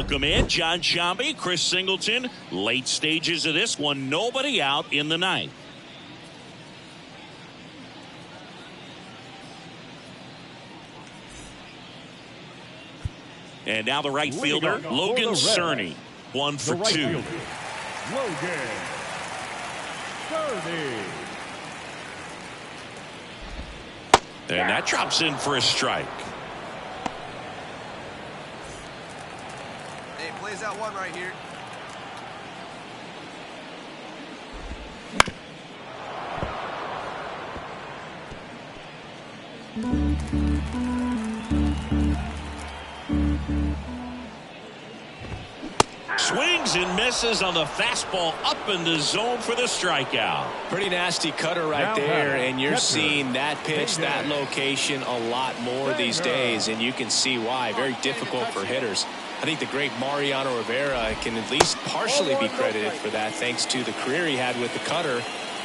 Welcome in, John Shambi, Chris Singleton. Late stages of this one, nobody out in the ninth. And now the right fielder, Logan Cerny, 1 for 2. Logan Cerny. And that drops in for a strike. Hey, plays out one right here. Swings and misses on the fastball up in the zone for the strikeout. Pretty nasty cutter right there, and you're seeing that pitch, that location a lot more these days, and you can see why. Very difficult for hitters. I think the great Mariano Rivera can at least partially be credited for that thanks to the career he had with the cutter.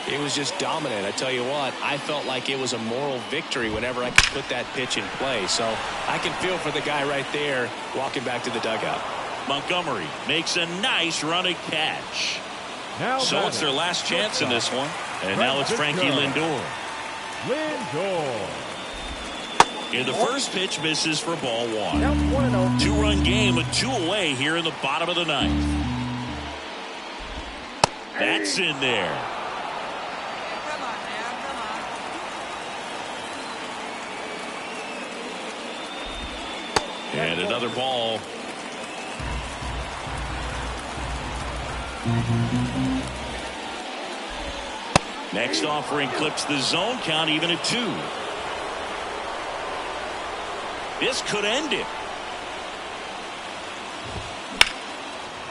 It was just dominant. I tell you what, I felt like it was a moral victory whenever I could put that pitch in play. So I can feel for the guy right there walking back to the dugout. Montgomery makes a nice running catch. So it's their last chance in this one. And now it's Frankie Lindor. In the first pitch, misses for ball 1. 2-run game with 2 away here in the bottom of the ninth. That's in there. And another ball. Next offering clips the zone count even at 2. This could end it.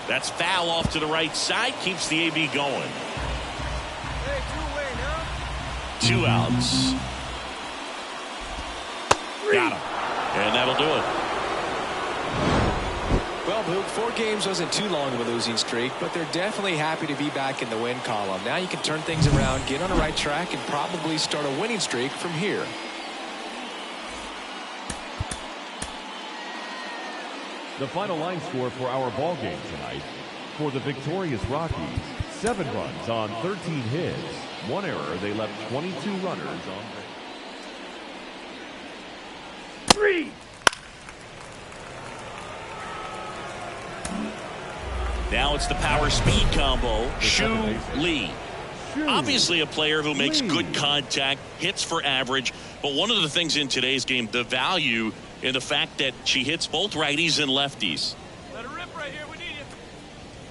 That's foul off to the right side. Keeps the AB going. Hey, 2 away now. 2 outs. Got him. And that'll do it. Well, Boog, 4 games wasn't too long of a losing streak, but they're definitely happy to be back in the win column. Now you can turn things around, get on the right track, and probably start a winning streak from here. The final line score for our ball game tonight. For the victorious Rockies, 7 runs on 13 hits. 1 error. They left 22 runners on base. 3. Now it's the power speed combo. Shu Lee. Obviously a player who makes good contact, hits for average, but one of the things in today's game, the value in the fact that she hits both righties and lefties. Let her rip right here. We need you.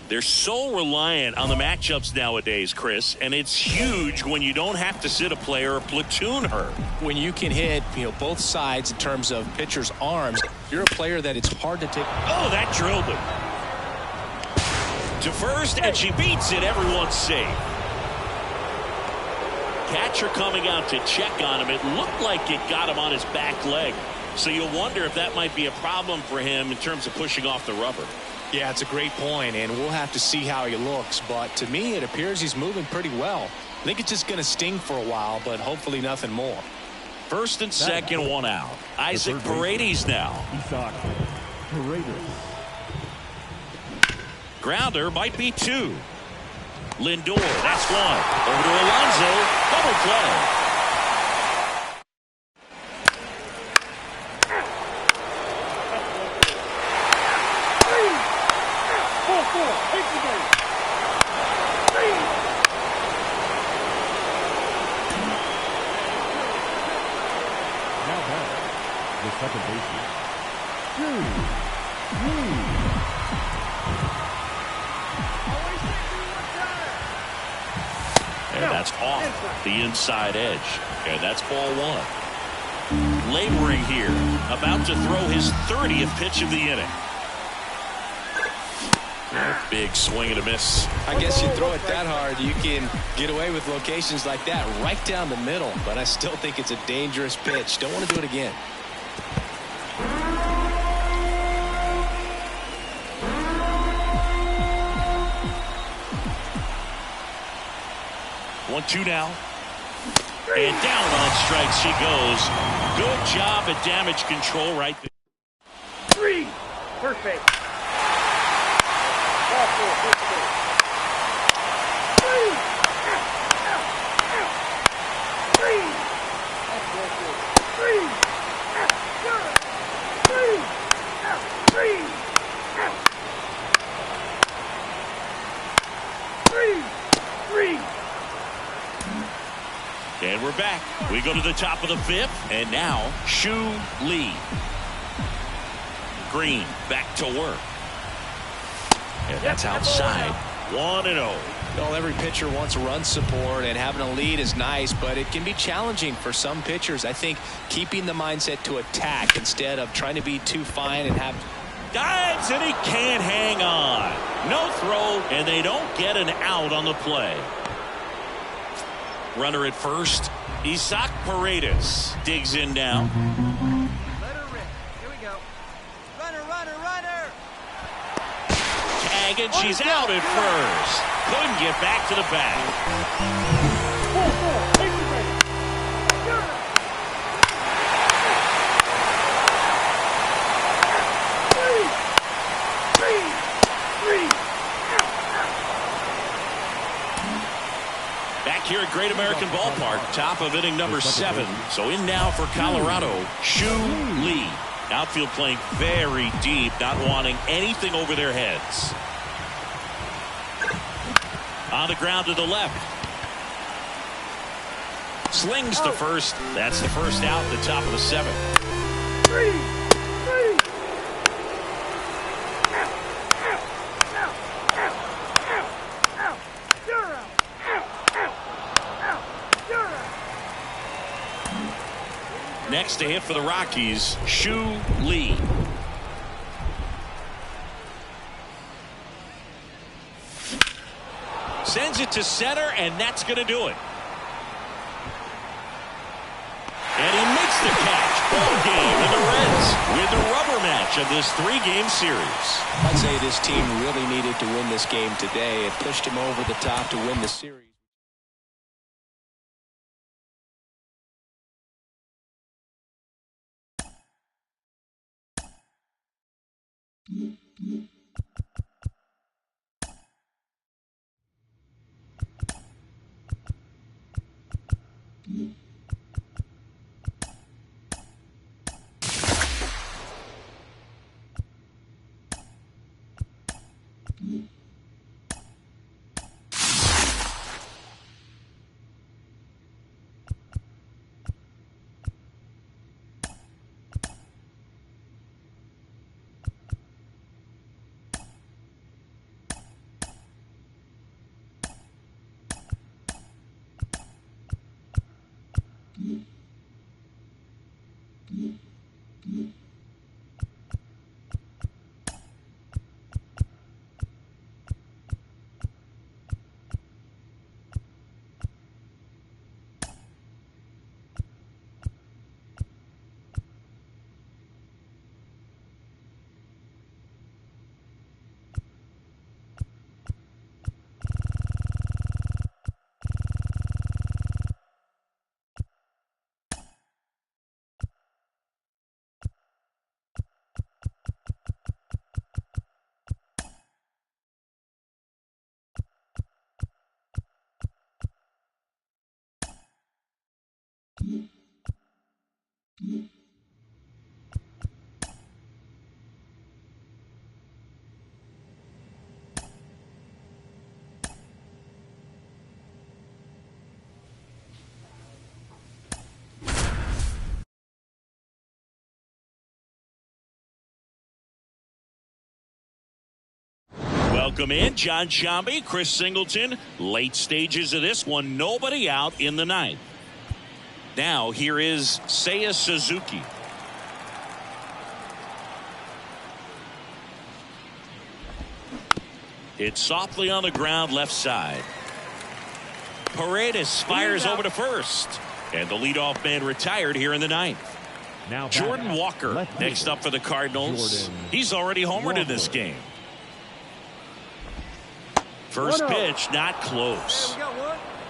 They're so reliant on the matchups nowadays, Chris, and it's huge when you don't have to sit a player or platoon her. When you can hit, both sides in terms of pitcher's arms, you're a player that it's hard to take. Oh, that drilled him. To first, and she beats it. Everyone's safe. Catcher coming out to check on him. It looked like it got him on his back leg. So you'll wonder if that might be a problem for him in terms of pushing off the rubber. Yeah, it's a great point, and we'll have to see how he looks. But to me, it appears he's moving pretty well. I think it's just going to sting for a while, but hopefully nothing more. First and second, 1 out. Isaac Paredes now. Grounder might be 2. Lindor, that's 1. Over to Alonso, double play. Now back, the second baseman. And that's off the inside edge. And that's ball 1. Laboring here, about to throw his 30th pitch of the inning. Big swing and a miss. I guess you throw it that hard, you can get away with locations like that right down the middle. But I still think it's a dangerous pitch. Don't want to do it again. One, 2 now. And down on strikes she goes. Good job at damage control right there. 3. Perfect. And we're back. We go to the top of the fifth. And now, Shu Lee. Green back to work. And that's outside. 1-0. Well, every pitcher wants run support, and having a lead is nice, but it can be challenging for some pitchers. I think keeping the mindset to attack instead of trying to be too fine and have... Dives, and he can't hang on. No throw, and they don't get an out on the play. Runner at first. Isaac Paredes digs in now. Let her rip. Here we go. Runner, runner, runner. Tag, and she's out at first. Couldn't get back to the bag. Back here at Great American Ballpark, top of inning number 7. So in now for Colorado, Shu Lee. Outfield playing very deep, not wanting anything over their heads. On the ground to the left. Slings to first. That's the first out, the top of the 7th. Next to hit for the Rockies, Shu Lee. Sends it to center, and that's going to do it. And he makes the catch. Ball game, and the Reds win the rubber match of this 3-game series. I'd say this team really needed to win this game today. It pushed them over the top to win the series. Welcome in, John Shambi, Chris Singleton. Late stages of this one, nobody out in the 9th. Now here is Seiya Suzuki. Hit softly on the ground, left side. Paredes fires over to first. And the leadoff man retired here in the 9th. Now Jordan Walker next up for the Cardinals. He's already homered in this game. First pitch, not close.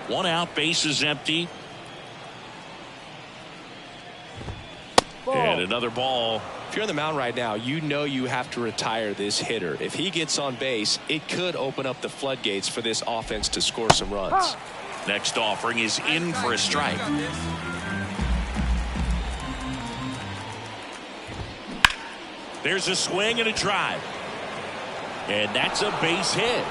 One out, bases empty. And another ball. If you're on the mound right now, you know you have to retire this hitter. If he gets on base, it could open up the floodgates for this offense to score some runs. Next offering is in for a strike. There's a swing and a drive. And that's a base hit.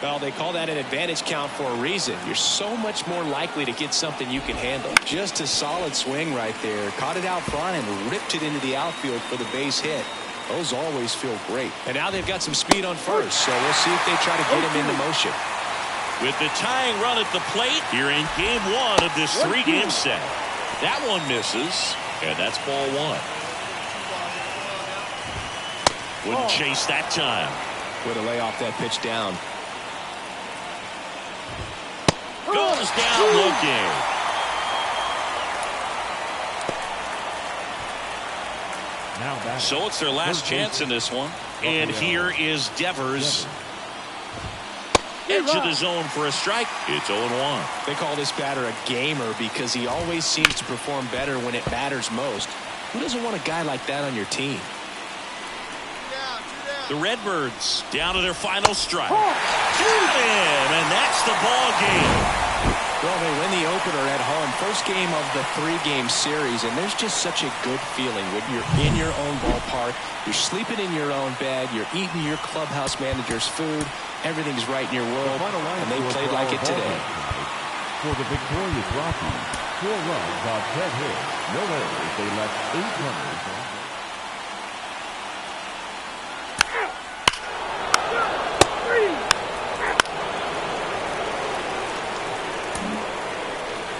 Well, they call that an advantage count for a reason. You're so much more likely to get something you can handle. Just a solid swing right there. Caught it out front and ripped it into the outfield for the base hit. Those always feel great. And now they've got some speed on first, so we'll see if they try to get him into motion. With the tying run at the plate here in game one of this three-game set. That one misses, and that's ball one. Wouldn't chase that time. Way to lay off that pitch down. Goes down looking. So it's their last chance in this one. And here is Devers. Edge of the zone for a strike. It's 0-1. They call this batter a gamer because he always seems to perform better when it matters most. Who doesn't want a guy like that on your team? The Redbirds down to their final strike. Got him, and that's the ball game. Well, they win the opener at home. First game of the three-game series, and there's just such a good feeling when you're in your own ballpark, you're sleeping in your own bed, you're eating your clubhouse manager's food, everything's right in your world, and they played like it today. For the victorious Rockies, 4 runs on 10 hits, no errors. They left 8 runners on.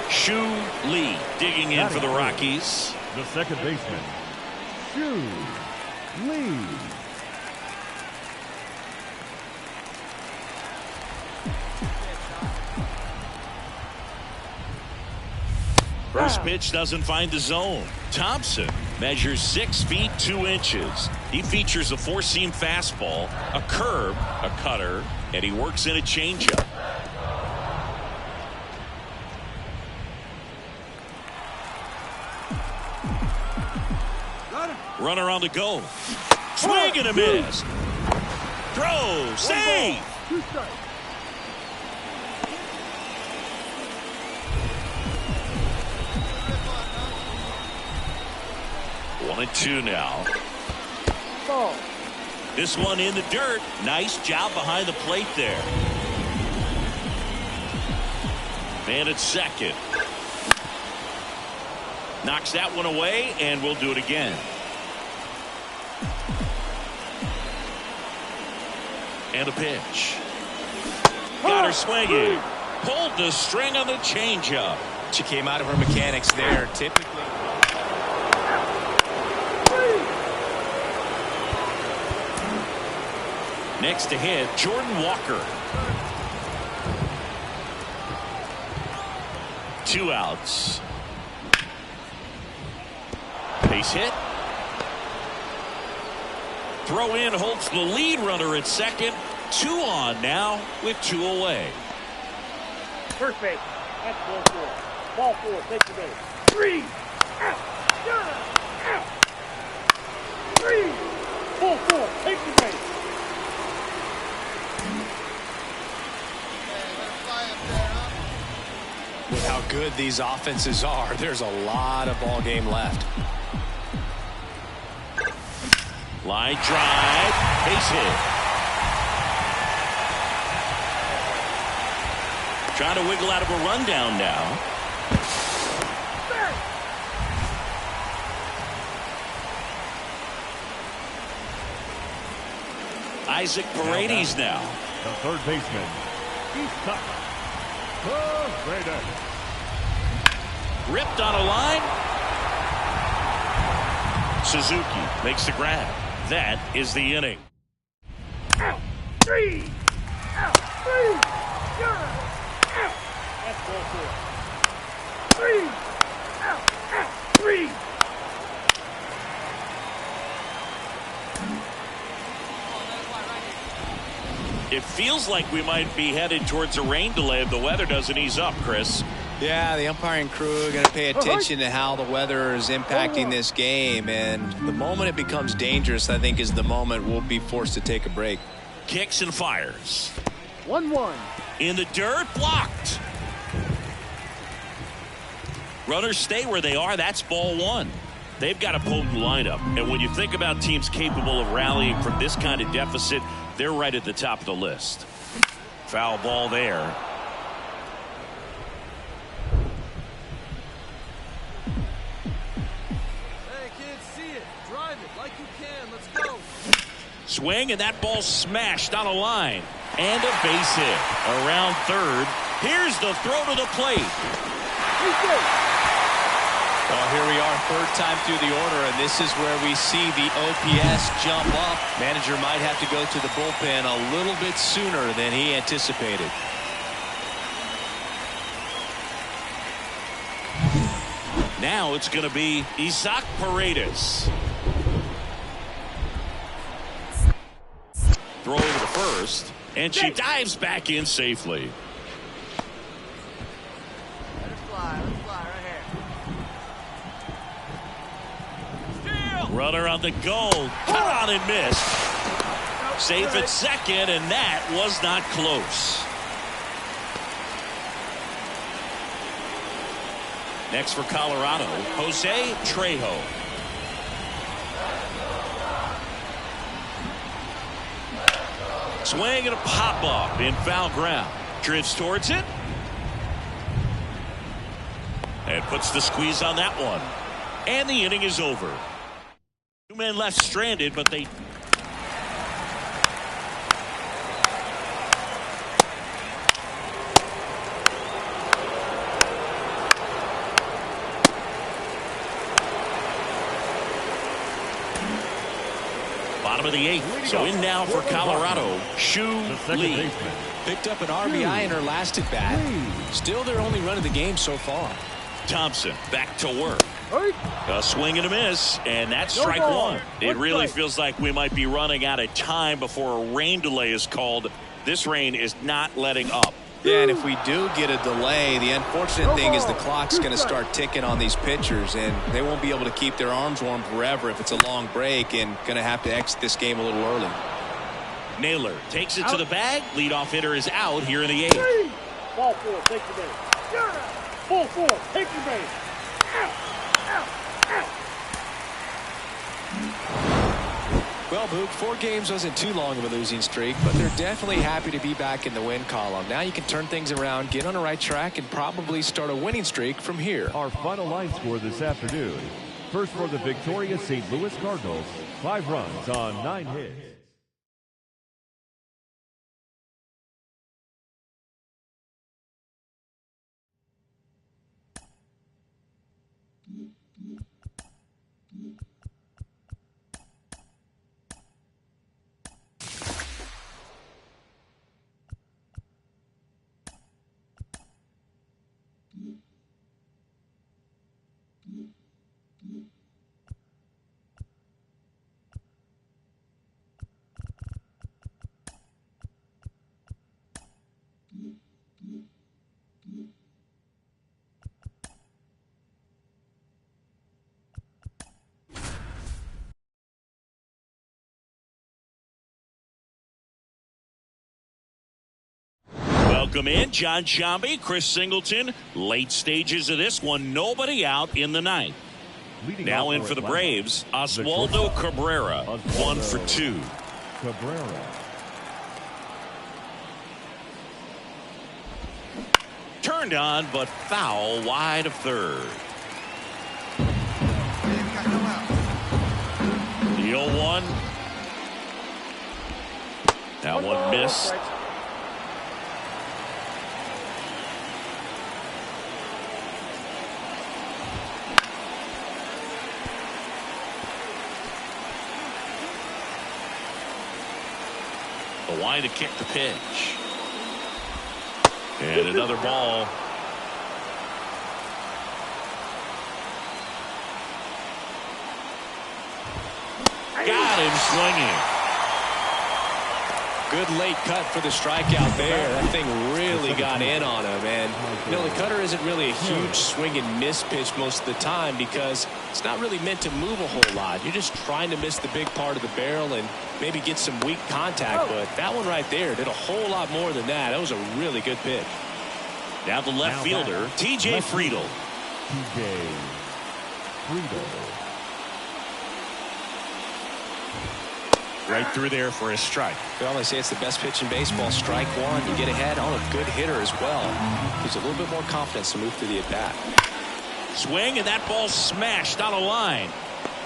Shu Lee digging in for the Rockies. The second baseman, Shu Lee. First pitch doesn't find the zone. Thompson measures 6 feet 2 inches. He features a 4-seam fastball, a curve, a cutter, and he works in a changeup. Runner on the go. Swing and a miss. Throw. Save. 1-2 now. This one in the dirt. Nice job behind the plate there. Man at second. Knocks that one away, and we'll do it again. And a pitch. Got her swinging. Pulled the string on the changeup. She came out of her mechanics there. Typically. Next to hit, Jordan Walker. 2 outs. Base hit. Throw in holds the lead runner at second. 2 on now with 2 away. First base. That's ball 4. Ball 4. Take the base. 3. Out. Out. 3. Ball 4. Take the base. With how good these offenses are, there's a lot of ball game left. Line drive, base hit. Trying to wiggle out of a rundown now. Isaac Paredes now. The third baseman, he's cut. Ripped on a line. Suzuki makes the grab. That is the inning. Out. 3. Out. 3. Out. That's ball 4. 3. Out. Out. 3. It feels like we might be headed towards a rain delay if the weather doesn't ease up, Chris. Yeah, the umpiring crew are going to pay attention to how the weather is impacting this game. And the moment it becomes dangerous, I think, is the moment we'll be forced to take a break. Kicks and fires. 1-1. In the dirt, blocked. Runners stay where they are. That's ball 1. They've got a potent lineup. And when you think about teams capable of rallying from this kind of deficit, they're right at the top of the list. Foul ball there. Hey, kids, see it. Drive it like you can. Let's go. Swing, and that ball smashed on a line. And a base hit. Around third. Here's the throw to the plate. Well, here we are, third time through the order, and this is where we see the OPS jump up. Manager might have to go to the bullpen a little bit sooner than he anticipated. Now it's going to be Isaac Paredes. Throw over the first, and she dives back in safely. Let it fly right here. Runner on the goal. Caught on and missed. Safe at second, and that was not close. Next for Colorado, Jose Trejo. Swing and a pop up in foul ground. Drifts towards it. And puts the squeeze on that one. And the inning is over. Two men left stranded, but they... Bottom of the eighth. So in now for Colorado, Shu Lee. Picked up an RBI in her last at bat. Still their only run of the game so far. Thompson back to work. A swing and a miss, and that's strike one. It really feels like we might be running out of time before a rain delay is called. This rain is not letting up. Yeah, and if we do get a delay, the unfortunate thing is the clock's going to start ticking on these pitchers, and they won't be able to keep their arms warm forever if it's a long break, and going to have to exit this game a little early. Naylor takes it to the bag. Leadoff hitter is out here in the eighth. Ball four, take your base. Ball four, take your base. Well, Boog, 4 games wasn't too long of a losing streak, but they're definitely happy to be back in the win column. Now you can turn things around, get on the right track, and probably start a winning streak from here. Our final line score this afternoon. First for the victorious St. Louis Cardinals, 5 runs on 9 hits. Welcome in, John Sciambi, Chris Singleton. Late stages of this one, nobody out in the ninth. Now in for the Braves, Oswaldo Cabrera, 1 for 2. Cabrera. Turned on, but foul wide of third. The 0-1. That one missed. The line to kick the pitch. And another ball. Got him swinging. Good late cut for the strikeout there. That thing really got in on him. And, you know, the cutter isn't really a huge swing and miss pitch most of the time because it's not really meant to move a whole lot. You're just trying to miss the big part of the barrel and maybe get some weak contact. But that one right there did a whole lot more than that. That was a really good pitch. Now the left fielder, T.J. Friedl. T.J. Friedl. Right through there for a strike. Well, they say it's the best pitch in baseball. Strike one. You get ahead on a good hitter as well. Gives a little bit more confidence to move through the at-bat. Swing, and that ball smashed on a line.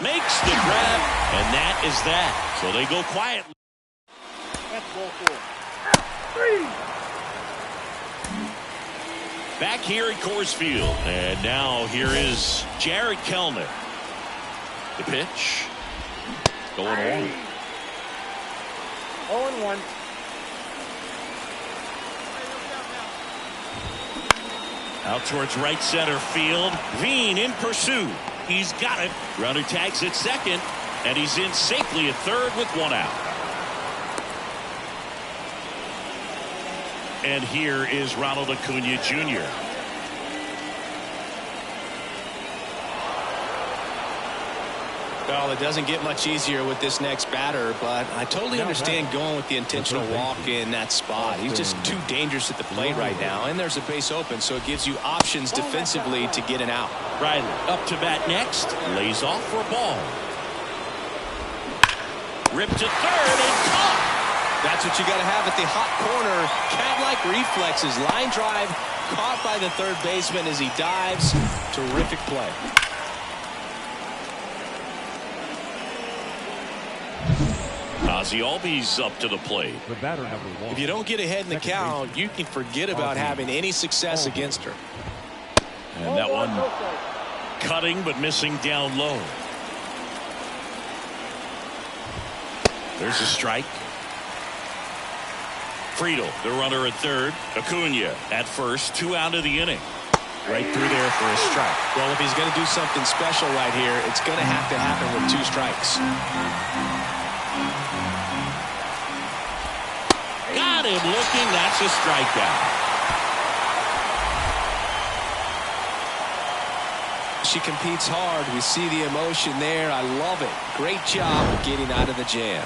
Makes the grab, and that is that. So they go quietly. That's ball four. Three. Back here at Coors Field. And now here is Jared Kellner. The pitch. Going on. 0-1. Out towards right center field. Veen in pursuit. He's got it. Runner tags at second. And he's in safely at third with one out. And here is Ronald Acuna Jr. Well, it doesn't get much easier with this next batter, but I totally understand going with the intentional walk in that spot. He's just too dangerous at the plate right now, and there's a base open, so it gives you options defensively to get an out. Riley up to bat next. Lays off for a ball. Ripped to third and caught. That's what you got to have at the hot corner. Cat-like reflexes. Line drive caught by the third baseman as he dives. Terrific play. Ozzie Albies up to the plate. The batter, number 1. If you don't get ahead in the count, you can forget about having any success against her. And that one cutting but missing down low. There's a strike. Friedel, the runner at third. Acuna at first. 2 out of the inning. Right through there for a strike. Well, if he's going to do something special right here, it's going to have to happen with 2 strikes. Got him looking. That's a strikeout. She competes hard. We see the emotion there. I love it. Great job of getting out of the jam.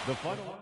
The final.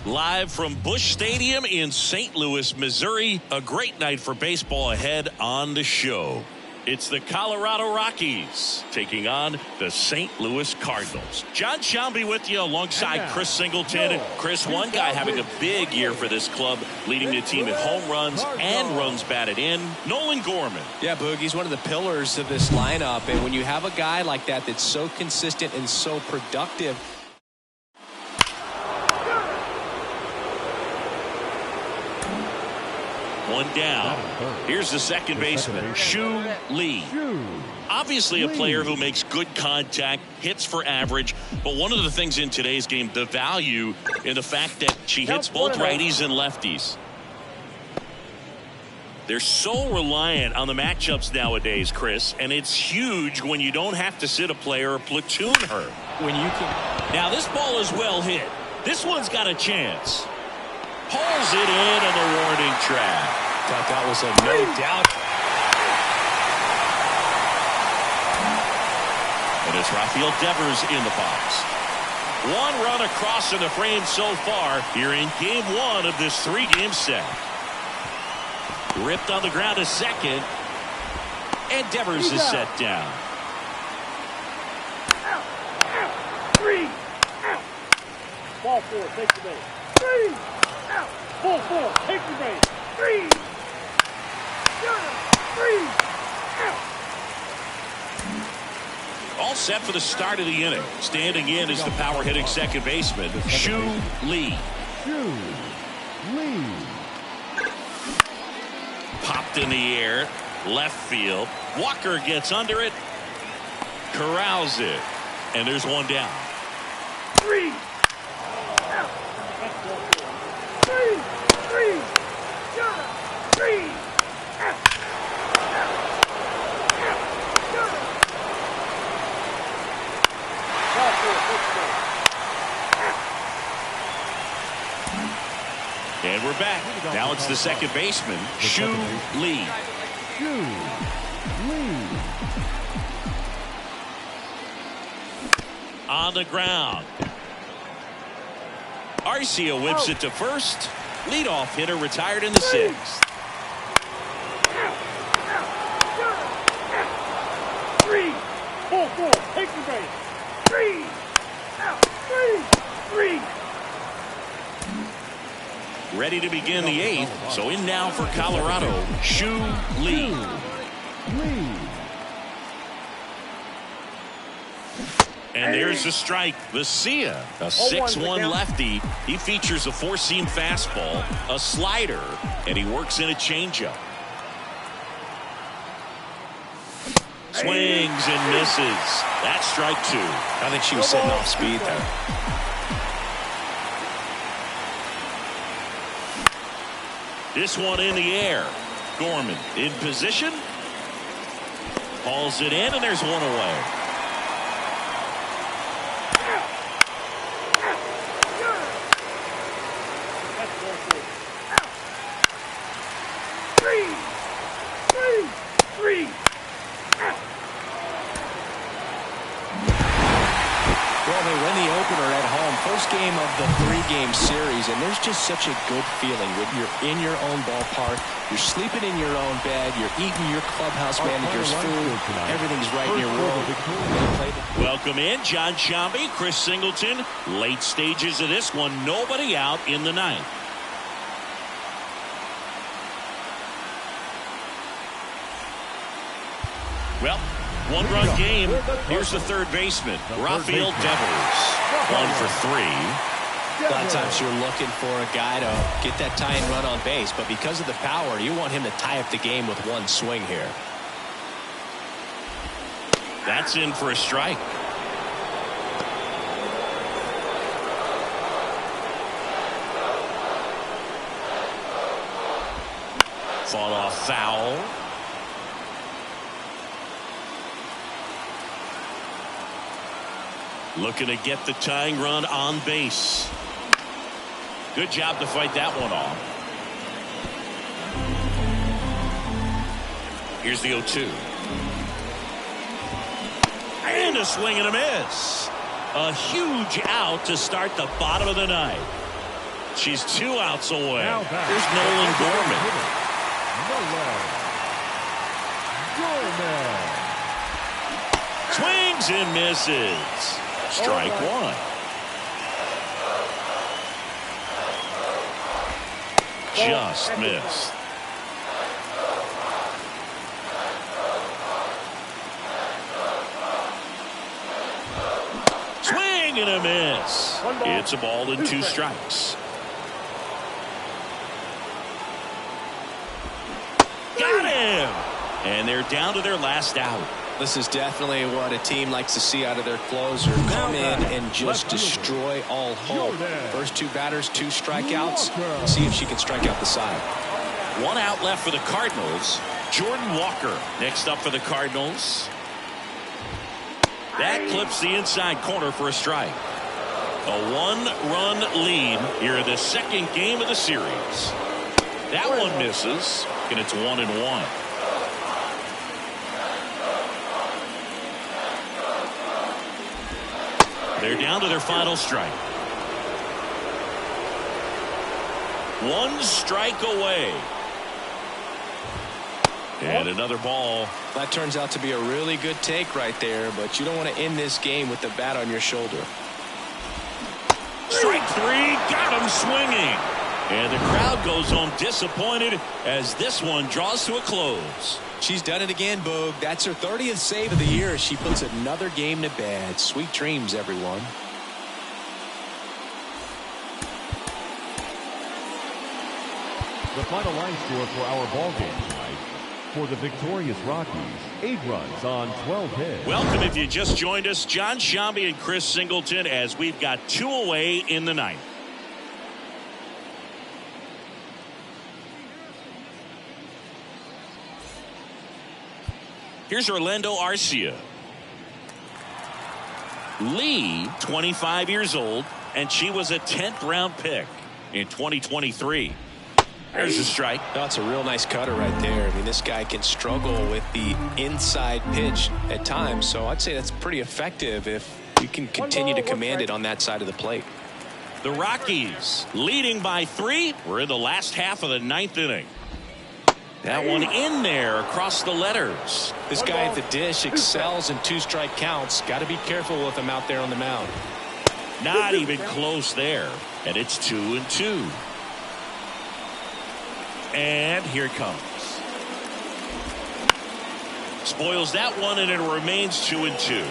Live from Busch Stadium in St. Louis, Missouri. A great night for baseball ahead on the show. It's the Colorado Rockies taking on the St. Louis Cardinals. John Shelby with you alongside Chris Singleton. Chris, one guy having a big year for this club, leading the team in home runs and runs batted in, Nolan Gorman. Yeah, Boog, he's one of the pillars of this lineup. And when you have a guy like that that's so consistent and so productive, one down. Here's the second baseman, Shu Lee. Obviously a player who makes good contact, hits for average, but one of the things in today's game, the value in the fact that she hits both righties and lefties. They're so reliant on the matchups nowadays, Chris, and it's huge when you don't have to sit a player or platoon her. when you can. Now this ball is well hit. This one's got a chance. Pulls it in on the warning track. Thought that was a no doubt. And it's Rafael Devers in the box. One run across in the frame so far here in game one of this three-game set. Ripped on the ground a second. And Devers is set down. Three. Ball four, take the base. Three. Ball four, take the base. Three. Three. All set for the start of the inning. Standing in is the power-hitting second baseman, Shu Lee. Popped in the air, left field. Walker gets under it, corrals it, and there's one down. Three. Three. Three. Three. And we're back. Now it's the second baseman, Shu Lee. On the ground. Arcia whips it to first. Leadoff hitter retired in the sixth. Three. Ball four, take the base. Three. Three. Ready to begin the eighth. So in now for Colorado, Shu Lee. And there's the strike. Vesia, a 6'1" lefty. He features a four-seam fastball, a slider, and he works in a changeup. Swings and misses. That's strike two. I think she was sitting off speed there. This one in the air. Gorman in position. Hauls it in, and there's one away. Three. Well, they win the opener at home. First game of the three-game series, and there's just such a good feeling when you're in your own ballpark, you're sleeping in your own bed, you're eating your clubhouse manager's food, everything's right in your world. Welcome in, John Shelby, Chris Singleton. Late stages of this one, nobody out in the ninth. Well, one-run game. Here's the third baseman, Rafael Devers. 1 for 3. A lot of times you're looking for a guy to get that tying run on base, but because of the power, you want him to tie up the game with one swing here. That's in for a strike. Fought off foul. Looking to get the tying run on base. Good job to fight that one off. Here's the 0-2. And a swing and a miss. A huge out to start the bottom of the ninth. She's 2 outs away. Here's Nolan Gorman. Swings and misses. Strike one. Just missed. Swing and a miss. It's a ball and 2 strikes. Got him! And they're down to their last out. This is definitely what a team likes to see out of their closer. Come in and just destroy all hope. First 2 batters, 2 strikeouts. See if she can strike out the side. 1 out left for the Cardinals. Jordan Walker next up for the Cardinals. That clips the inside corner for a strike. A 1-run lead here in the 2nd game of the series. That one misses, and it's 1-1. They're down to their final strike. 1 strike away. And another ball. That turns out to be a really good take right there, but you don't want to end this game with the bat on your shoulder. Strike 3, got him swinging. And the crowd goes home disappointed as this one draws to a close. She's done it again, Boog. That's her 30th save of the year. She puts another game to bed. Sweet dreams, everyone. The final line score for our ball game tonight. For the victorious Rockies, 8 runs on 12 hits. Welcome if you just joined us, John Shambi and Chris Singleton, as we've got 2 away in the 9th. Here's Orlando Arcia. Lee, 25 years old, and she was a 10th round pick in 2023. There's a strike. That's a real nice cutter right there. I mean, this guy can struggle with the inside pitch at times, so I'd say that's pretty effective if you can continue to command it on that side of the plate. The Rockies leading by 3. We're in the last half of the 9th inning. That one in there across the letters. This guy at the dish excels in 2-strike counts. Got to be careful with him out there on the mound. Not even close there. And it's 2-2. And here it comes. Spoils that one, and it remains 2-2.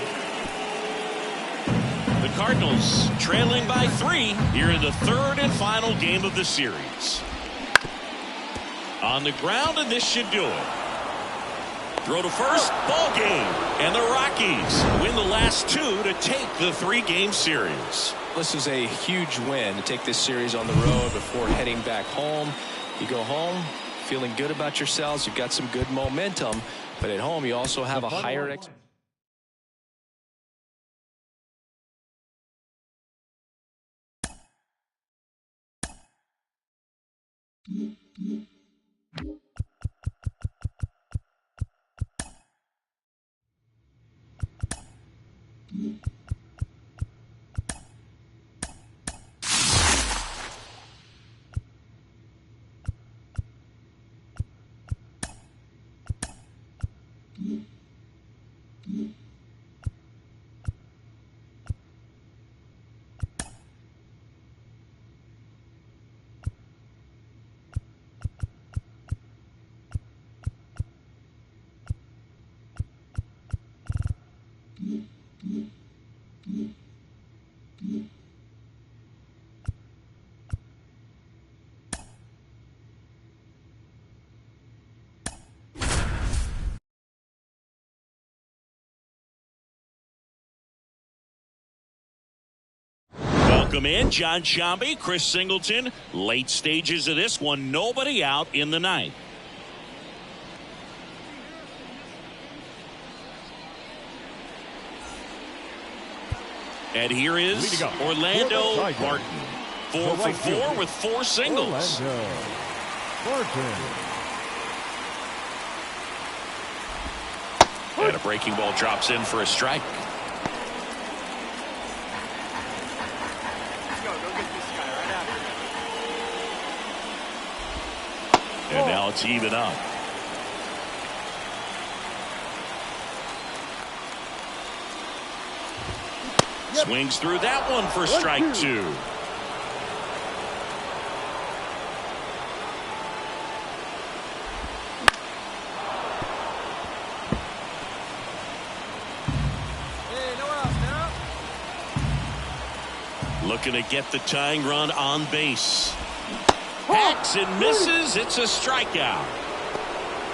The Cardinals trailing by 3 here in the 3rd and final game of the series. On the ground, and this should do it. Throw to first, ball game. And the Rockies win the last 2 to take the 3-game series. This is a huge win to take this series on the road before heading back home. You go home feeling good about yourselves. You've got some good momentum. But at home, you also have a higher expectation. Welcome in, John Shambi, Chris Singleton. Late stages of this one, nobody out in the 9th. And here is Orlando Barton. 4 for 4 with 4 singles. And a breaking ball drops in for a strike. And now it's even up. Swings through that one for strike 2. Hey, nowhere else now. Looking to get the tying run on base. Hacks and misses. It's a strikeout.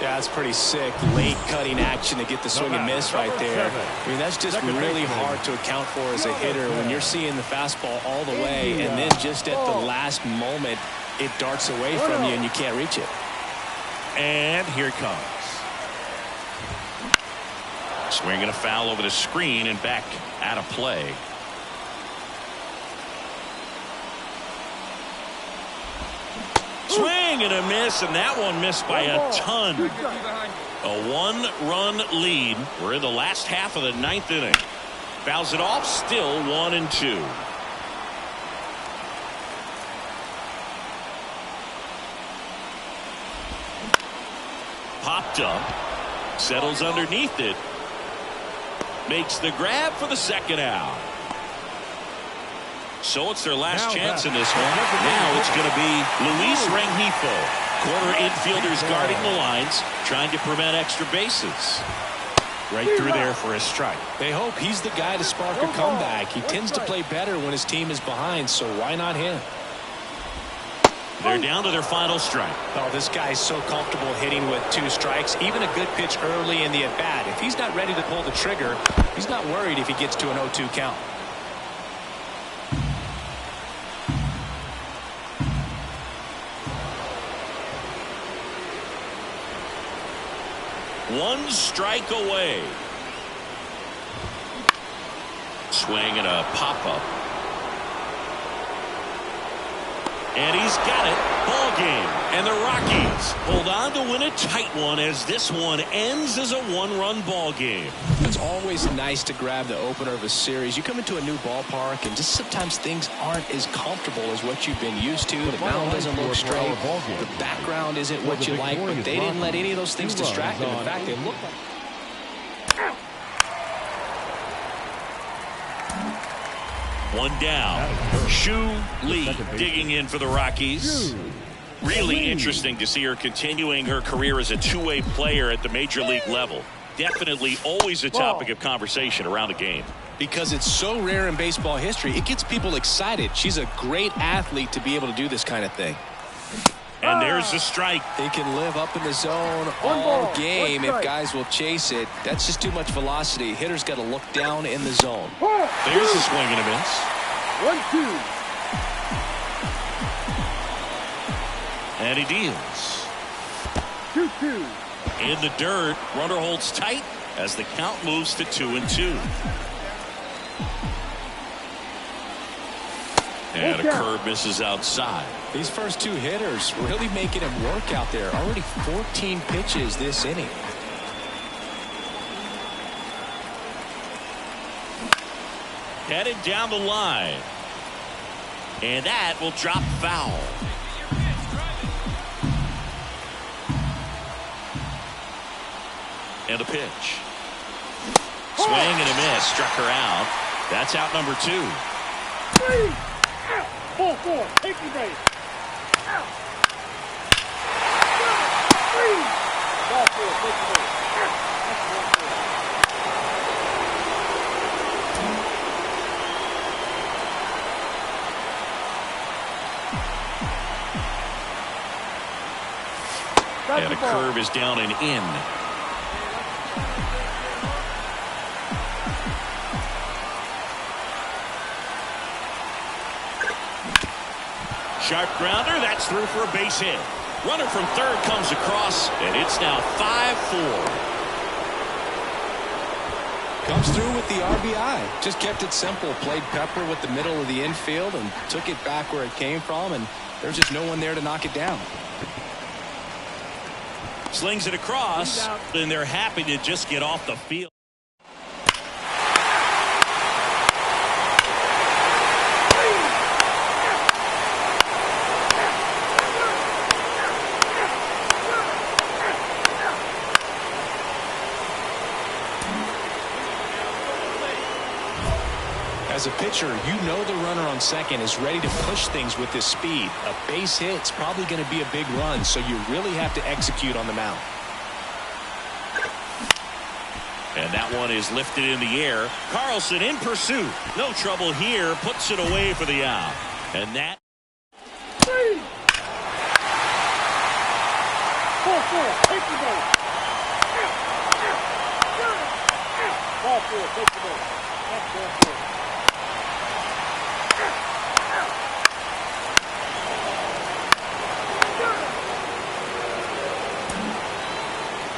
Yeah, it's pretty sick. Late cutting action to get the swing and miss right there. I mean, that's just really hard to account for as a hitter when you're seeing the fastball all the way, and then just at the last moment, it darts away from you and you can't reach it. And here it comes. Swinging a foul over the screen and back out of play. Swing and a miss, and that one missed by a ton. A one-run lead. We're in the last half of the 9th inning. Fouls it off, still 1-2. Popped up, settles underneath it, makes the grab for the second out. So it's their last chance in this one. Now it's going to be Luis Rengifo. Corner infielders guarding the lines, trying to prevent extra bases. Right through there for a strike. They hope he's the guy to spark a comeback. He tends to play better when his team is behind, so why not him? They're down to their final strike. Oh, this guy's so comfortable hitting with 2 strikes. Even a good pitch early in the at-bat. If he's not ready to pull the trigger, he's not worried if he gets to an 0-2 count. One strike away. Swing and a pop-up. And he's got it. Ball game. And the Rockies hold on to win a tight one as this one ends as a one-run ball game. It's always nice to grab the opener of a series. You come into a new ballpark and just sometimes things aren't as comfortable as what you've been used to. The mound doesn't look straight. The background isn't what you like, but they didn't let any of those things distract them. In fact, they look like... One down. Shu Lee digging in for the Rockies. Really interesting to see her continuing her career as a two-way player at the major league level. Definitely always a topic of conversation around a game. Because it's so rare in baseball history, it gets people excited. She's a great athlete to be able to do this kind of thing. And there's the strike. They can live up in the zone all game if guys will chase it. That's just too much velocity. Hitter's got to look down in the zone. There's a swing and a miss. 1-2. And he deals. 2-2. In the dirt, runner holds tight as the count moves to 2-2. And a curve misses outside. These first 2 hitters really making him work out there. Already 14 pitches this inning. Headed down the line. And that will drop foul. And a pitch. Swing and a miss. Struck her out. That's out number 2. 3. Out. Ball 4. Taking base. Out. 3. Ball 4. Taking base. Out. That's ball 4. And a curve is down and in. Sharp grounder, that's through for a base hit. Runner from third comes across, and it's now 5-4. Comes through with the RBI. Just kept it simple. Played pepper with the middle of the infield and took it back where it came from, and there's just no one there to knock it down. Slings it across, and they're happy to just get off the field. As a pitcher, you know the runner on second is ready to push things with his speed. A base hit's probably going to be a big run, so you really have to execute on the mound. And that one is lifted in the air. Carlson in pursuit. No trouble here. Puts it away for the out. And that. 4-4. Take the ball. Ball 4. Take the ball. That's ball 4.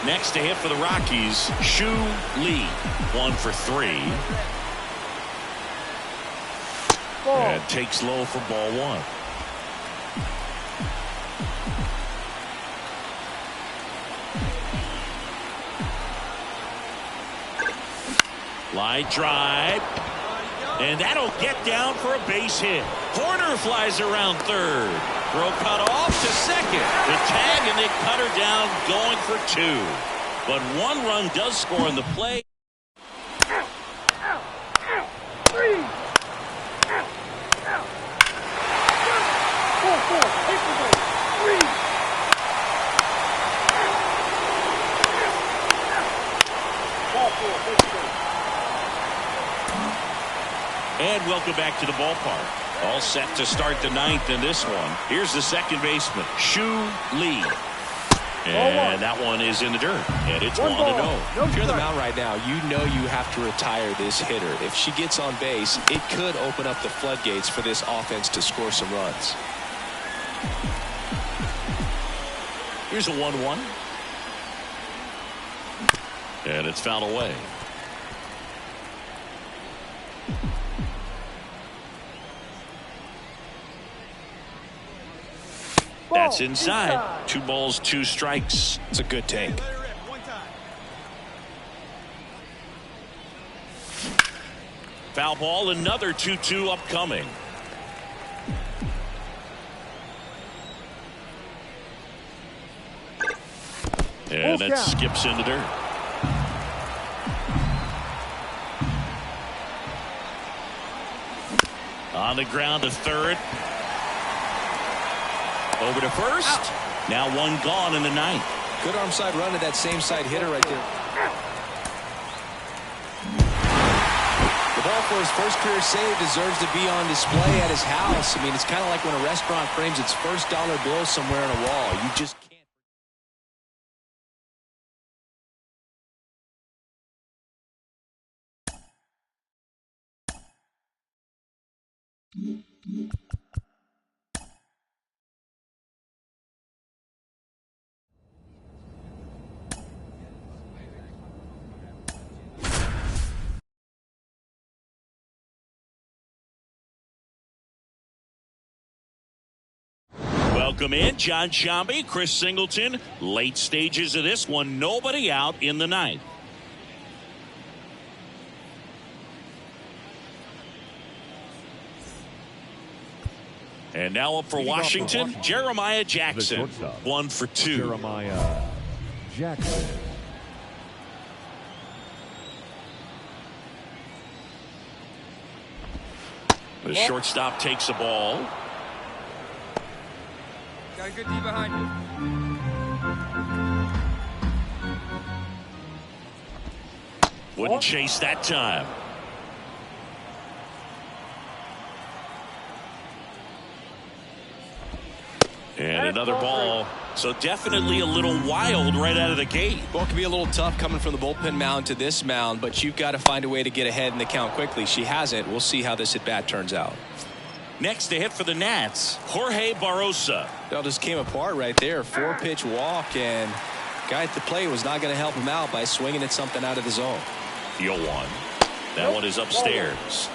Next to hit for the Rockies, Shu Lee. 1 for 3. And takes low for ball 1. Line drive. And that'll get down for a base hit. Horner flies around third. Throw cut off to second. The tag, and they cut her down going for 2. But 1 run does score in the play. And welcome back to the ballpark. All set to start the 9th in this one. Here's the second baseman, Shu Lee. And that one is in the dirt. And it's 1-0. If you're the mound right now, you know you have to retire this hitter. If she gets on base, it could open up the floodgates for this offense to score some runs. Here's a 1-1. And it's fouled away. That's inside. 2 balls, 2 strikes. It's a good take. Foul ball, another 2-2 upcoming. And that skips in the dirt. On the ground to third. Over to first. Out. Now 1 gone in the 9th. Good arm side run to that same side hitter right there. The ball for his first career save deserves to be on display at his house. I mean, it's kind of like when a restaurant frames its first dollar bill somewhere on a wall. You just can't. Welcome in, John Shambi, Chris Singleton. Late stages of this one, nobody out in the 9th. And now up for Washington, Jeremiah Jackson. 1 for 2. Jeremiah Jackson. The shortstop takes the ball. Got a good D behind you. Wouldn't chase that time. And another ball. So definitely a little wild right out of the gate. Well, it can be a little tough coming from the bullpen mound to this mound, but you've got to find a way to get ahead in the count quickly. She hasn't. We'll see how this at bat turns out. Next to hit for the Nats, Jorge Barrosa. It all just came apart right there. 4-pitch walk, and guy at the plate was not going to help him out by swinging at something out of the zone. 0-1. That one is upstairs.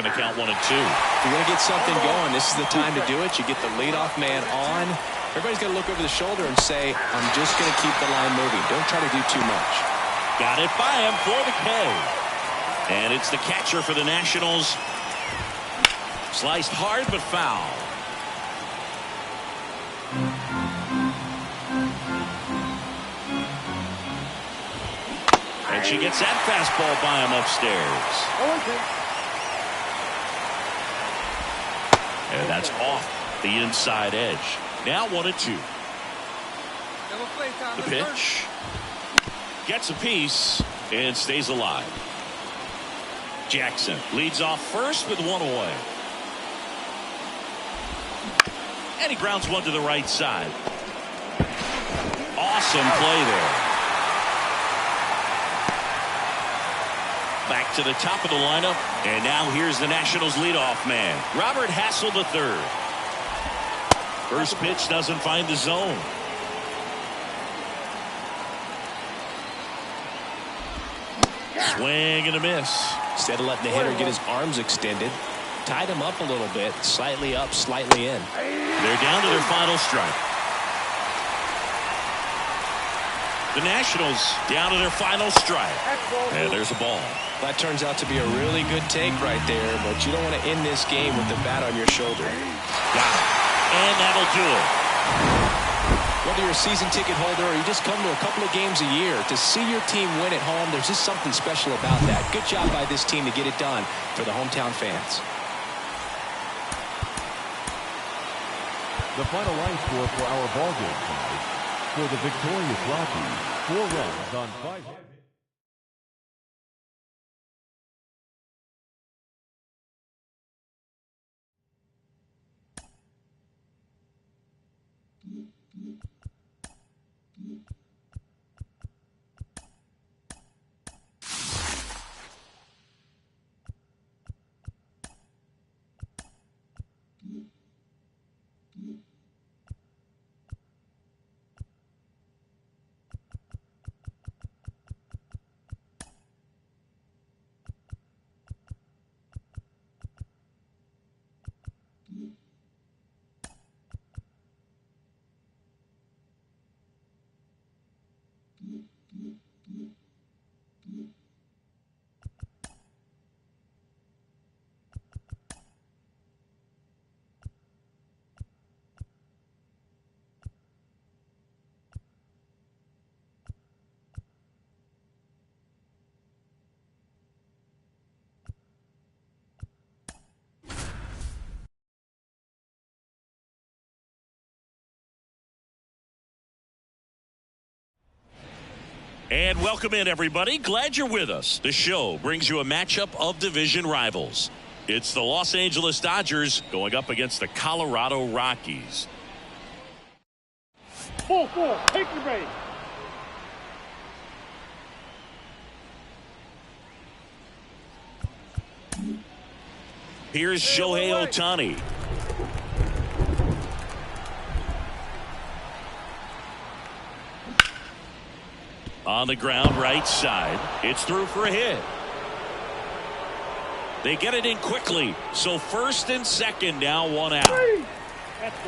Going to count 1 and 2. If you're going to get something going, this is the time to do it. You get the leadoff man on. Everybody's got to look over the shoulder and say, I'm just going to keep the line moving. Don't try to do too much. Got it by him for the K. And it's the catcher for the Nationals. Sliced hard but foul. She gets that fastball by him upstairs. And that's off the inside edge. Now 1-2. The pitch. Gets a piece and stays alive. Jackson leads off first with one away. And he grounds one to the right side. Awesome play there. Back to the top of the lineup. And now here's the Nationals leadoff man, Robert Hassel III. First pitch doesn't find the zone. Swing and a miss. Instead of letting the hitter get his arms extended, tied him up a little bit, slightly up, slightly in. They're down to their final strike. The Nationals down to their final strike. And there's a ball. That turns out to be a really good take right there, but you don't want to end this game with the bat on your shoulder. Got it. And that'll do it. Whether you're a season ticket holder or you just come to a couple of games a year, to see your team win at home, there's just something special about that. Good job by this team to get it done for the hometown fans. The final line score for our ball game tonight. For the victorious Rockies, 4 runs on 5 hits. And welcome in, everybody. Glad you're with us. The show brings you a matchup of division rivals. It's the Los Angeles Dodgers going up against the Colorado Rockies. 4-4, take your base. Here's Shohei Ohtani. On the ground, right side. It's through for a hit. They get it in quickly. So first and second, now 1 out. That's 1-4.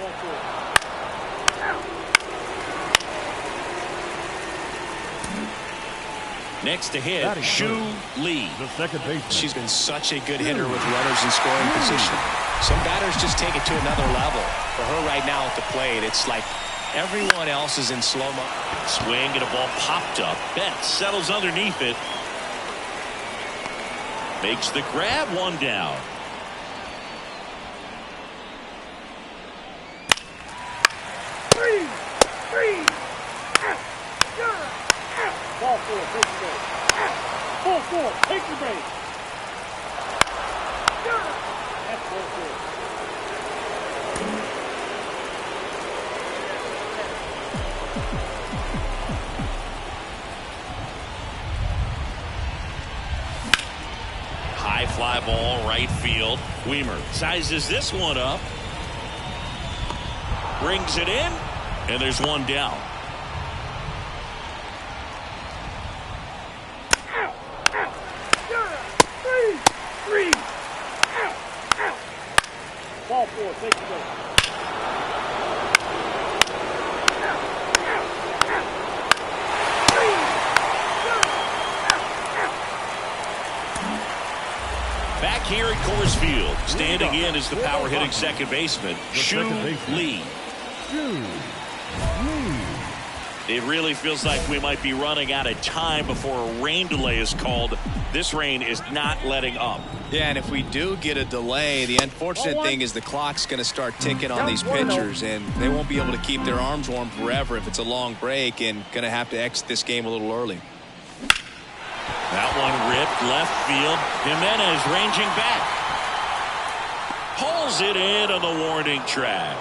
Next to hit, Shu Lee. The second baseman. She's been such a good hitter with runners in scoring position. Some batters just take it to another level. For her right now at the plate, it's like everyone else is in slow-mo. Swing and a ball popped up. Betts settles underneath it. Makes the grab, 1 down. Ball 4, take your base. 4-4, take your base. That's 4-4. High fly ball, right field. Weimer sizes this one up. Brings it in, and there's 1 down. Ball 4, take your base. Back here at Coors Field, standing in is the power hitting second baseman, Shu Lee. It really feels like we might be running out of time before a rain delay is called. This rain is not letting up. Yeah, and if we do get a delay, the unfortunate thing is the clock's going to start ticking on these pitchers, and they won't be able to keep their arms warm forever if it's a long break, and going to have to exit this game a little early. That one ripped left field. Jimenez ranging back. Pulls it in on the warning track.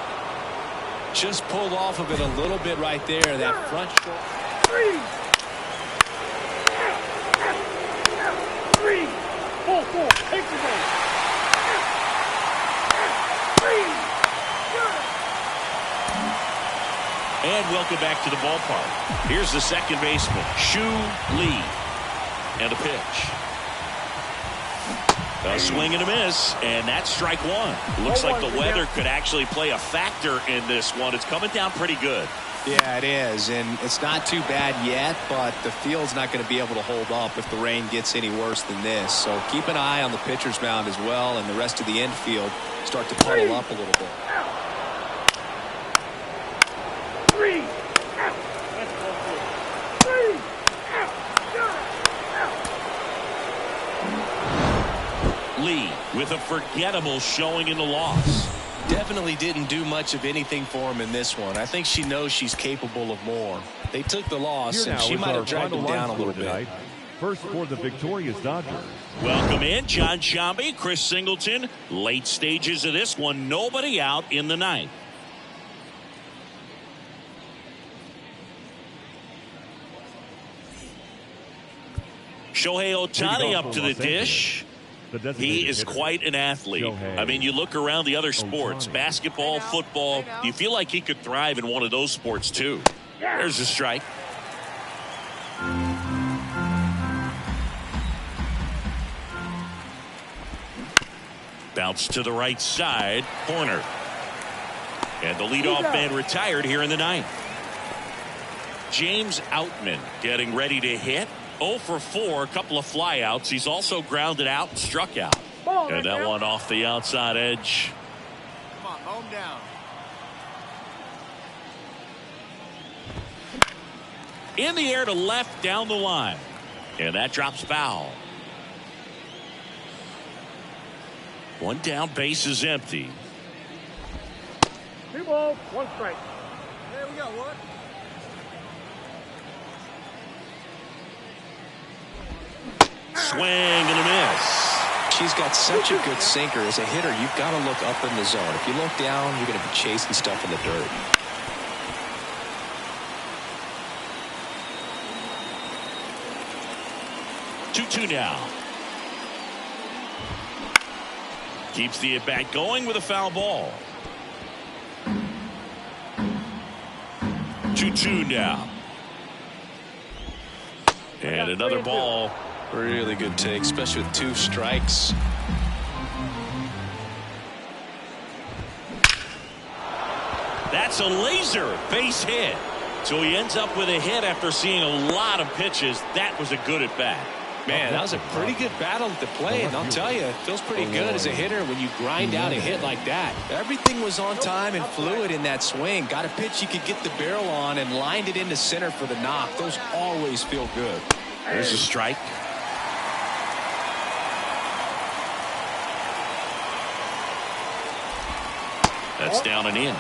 Just pulled off of it a little bit right there. That front short. Three. 4-4. Take the ball. 3. And welcome back to the ballpark. Here's the second baseman, Shu Lee. And a pitch. A swing and a miss, and that's strike one. Looks like the weather could actually play a factor in this one. It's coming down pretty good. Yeah, it is, and it's not too bad yet, but the field's not going to be able to hold up if the rain gets any worse than this. So keep an eye on the pitcher's mound as well, and the rest of the infield start to puddle up a little bit. 3. Out. That's ball 4. 3. Out. Lee with a forgettable showing in the loss. Definitely didn't do much of anything for him in this one. I think she knows she's capable of more. They took the loss, and she might have dragged him down a little bit. First for the victorious Dodgers. Welcome in, John Shambi, Chris Singleton. Late stages of this one, nobody out in the ninth. Shohei Ohtani up to the dish. He is quite an athlete. I mean, you look around the other sports, basketball, football, you feel like he could thrive in one of those sports too. There's a strike. Bounce to the right side, corner. And the leadoff man retired here in the ninth. James Outman getting ready to hit. 0 for 4, a couple of flyouts. He's also grounded out and struck out. And that one off the outside edge. Come on, home down. In the air to left down the line. And that drops foul. One down, base is empty. 2 balls, 1 strike. There we go, Wood. Swing and a miss. She's got such a good sinker. As a hitter, you've got to look up in the zone. If you look down, you're going to be chasing stuff in the dirt. Two now. Keeps the at-bat going with a foul ball. 2-2 now. And another ball. Really good take, especially with 2 strikes. That's a laser base hit. So he ends up with a hit after seeing a lot of pitches. That was a good at-bat. Man, that was a pretty good battle at the plate, and I'll tell you, it feels pretty good as a hitter when you grind out a hit like that. Everything was on time and fluid in that swing. Got a pitch you could get the barrel on and lined it into center for the knock. Those always feel good. There's a strike. That's down and in.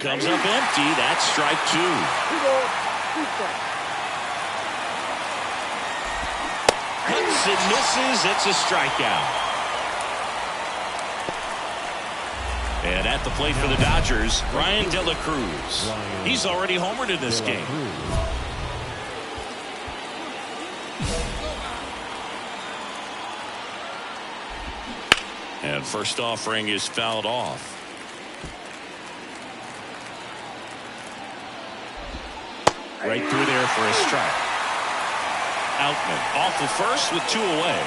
Comes up empty. That's strike 2. 2 balls, 2 strikes. Cuts and misses. It's a strikeout. And at the plate for the Dodgers, Ryan De La Cruz. He's already homered in this game. And first offering is fouled off. Right through there for a strike. Outman off the first with 2 away.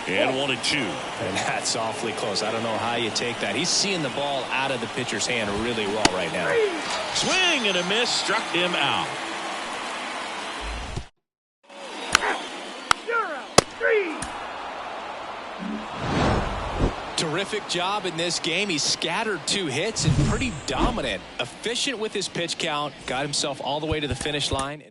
And 1-2. And that's awfully close. I don't know how you take that. He's seeing the ball out of the pitcher's hand really well right now. Swing and a miss, struck him out. terrific job in this game. He scattered 2 hits and pretty dominant, efficient with his pitch count, got himself all the way to the finish line.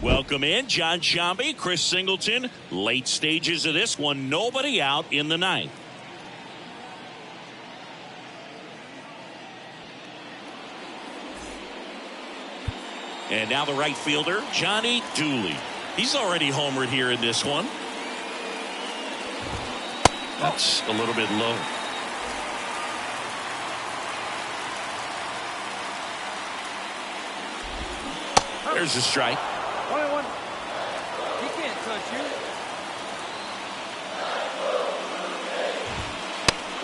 Welcome in, John Shambi, Chris Singleton. Late stages of this one, nobody out in the ninth. And now the right fielder, Johnny Dooley. He's already homered here in this one. That's a little bit low. There's a strike. 1-1. He can't touch you.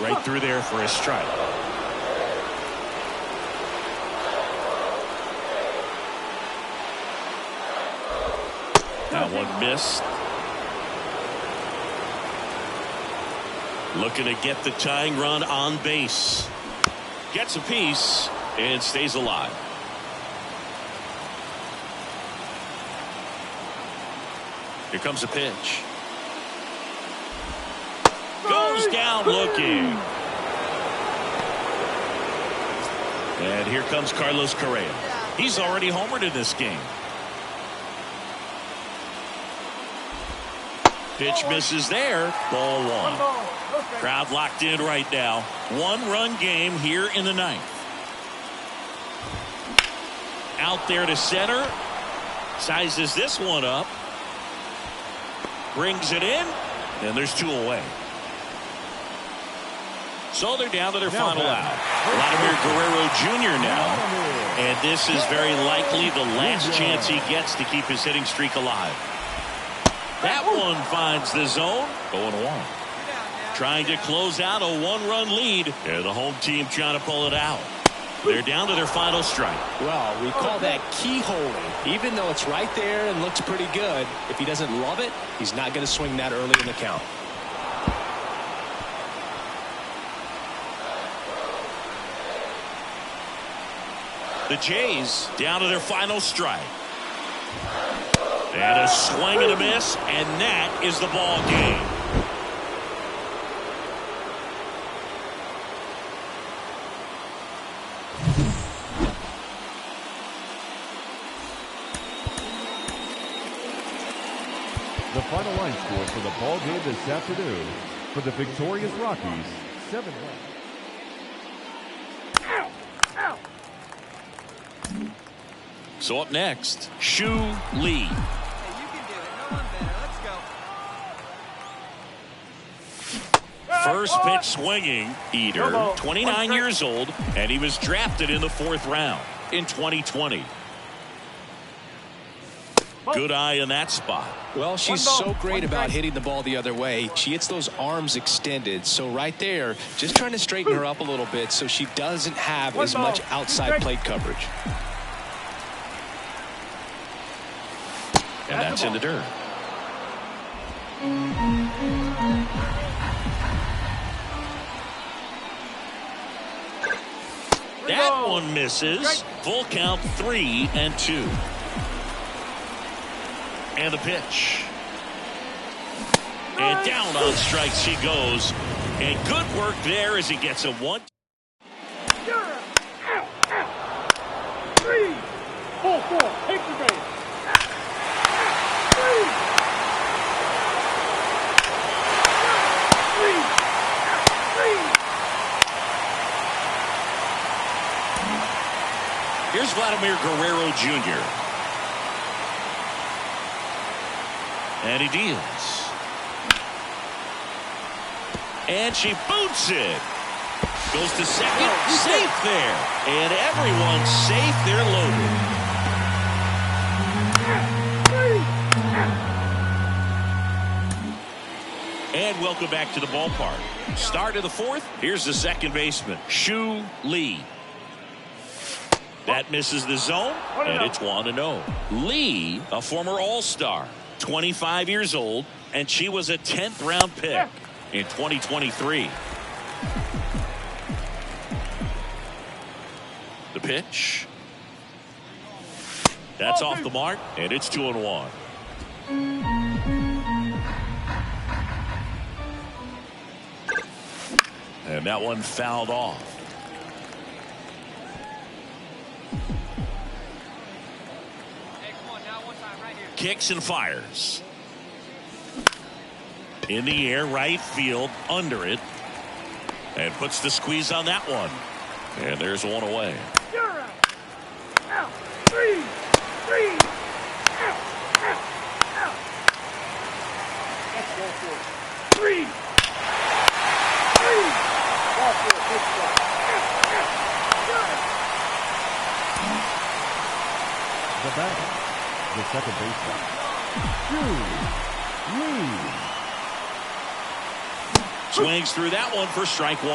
Right through there for a strike. That one missed. Looking to get the tying run on base. Gets a piece and stays alive. Here comes a pitch. Goes down looking. And here comes Carlos Correa. He's already homered in this game. Pitch misses there. Ball one. One ball. No strike. Crowd locked in right now. One-run game here in the ninth. Out there to center. Sizes this one up. Brings it in. And there's two away. So they're down to their final out. Vladimir Guerrero Jr. now. And this is very likely the last chance he gets to keep his hitting streak alive. That one finds the zone. 0-1. Trying to close out a one-run lead. And the home team trying to pull it out. They're down to their final strike. Well, we call that keyholing. Even though it's right there and looks pretty good, if he doesn't love it, he's not going to swing that early in the count. The Jays down to their final strike. And a swing and a miss, and that is the ball game. The final line score for the ball game this afternoon for the victorious Rockies, 7 runs. So up next, Shu Lee. Hey, you can do it. No one better. Let's go. First pitch swinging. Eater, 29 years old, and he was drafted in the 4th round in 2020. Good eye in that spot. Well, she's so great about hitting the ball the other way. She hits those arms extended. So right there, just trying to straighten her up a little bit so she doesn't have as much outside plate coverage. And that's in the dirt. That one misses. Full count, 3-2. And the pitch. And down on strikes she goes. And good work there as he gets a 1. Out. 3. 4. Take the base. 3. Here's Vladimir Guerrero Jr. And he deals. And she boots it. Goes to second. Safe there. And everyone's safe. They're loaded. And welcome back to the ballpark. Start of the 4th. Here's the second baseman, Shu Lee. That misses the zone, and it's 1-0. Lee, a former All-Star, 25 years old, and she was a 10th round pick in 2023. The pitch. That's off the mark, and it's 2-1. And that one fouled off. Hey, come on now. One time right here. Kicks and fires. In the air, right field, under it. And puts the squeeze on that one. And there's one away. You're out. 3. Out. That's ball 4. 3. Ball 4. Take the ball. The batter, the second baseman, Shu Lee. Swings through that one for strike 1.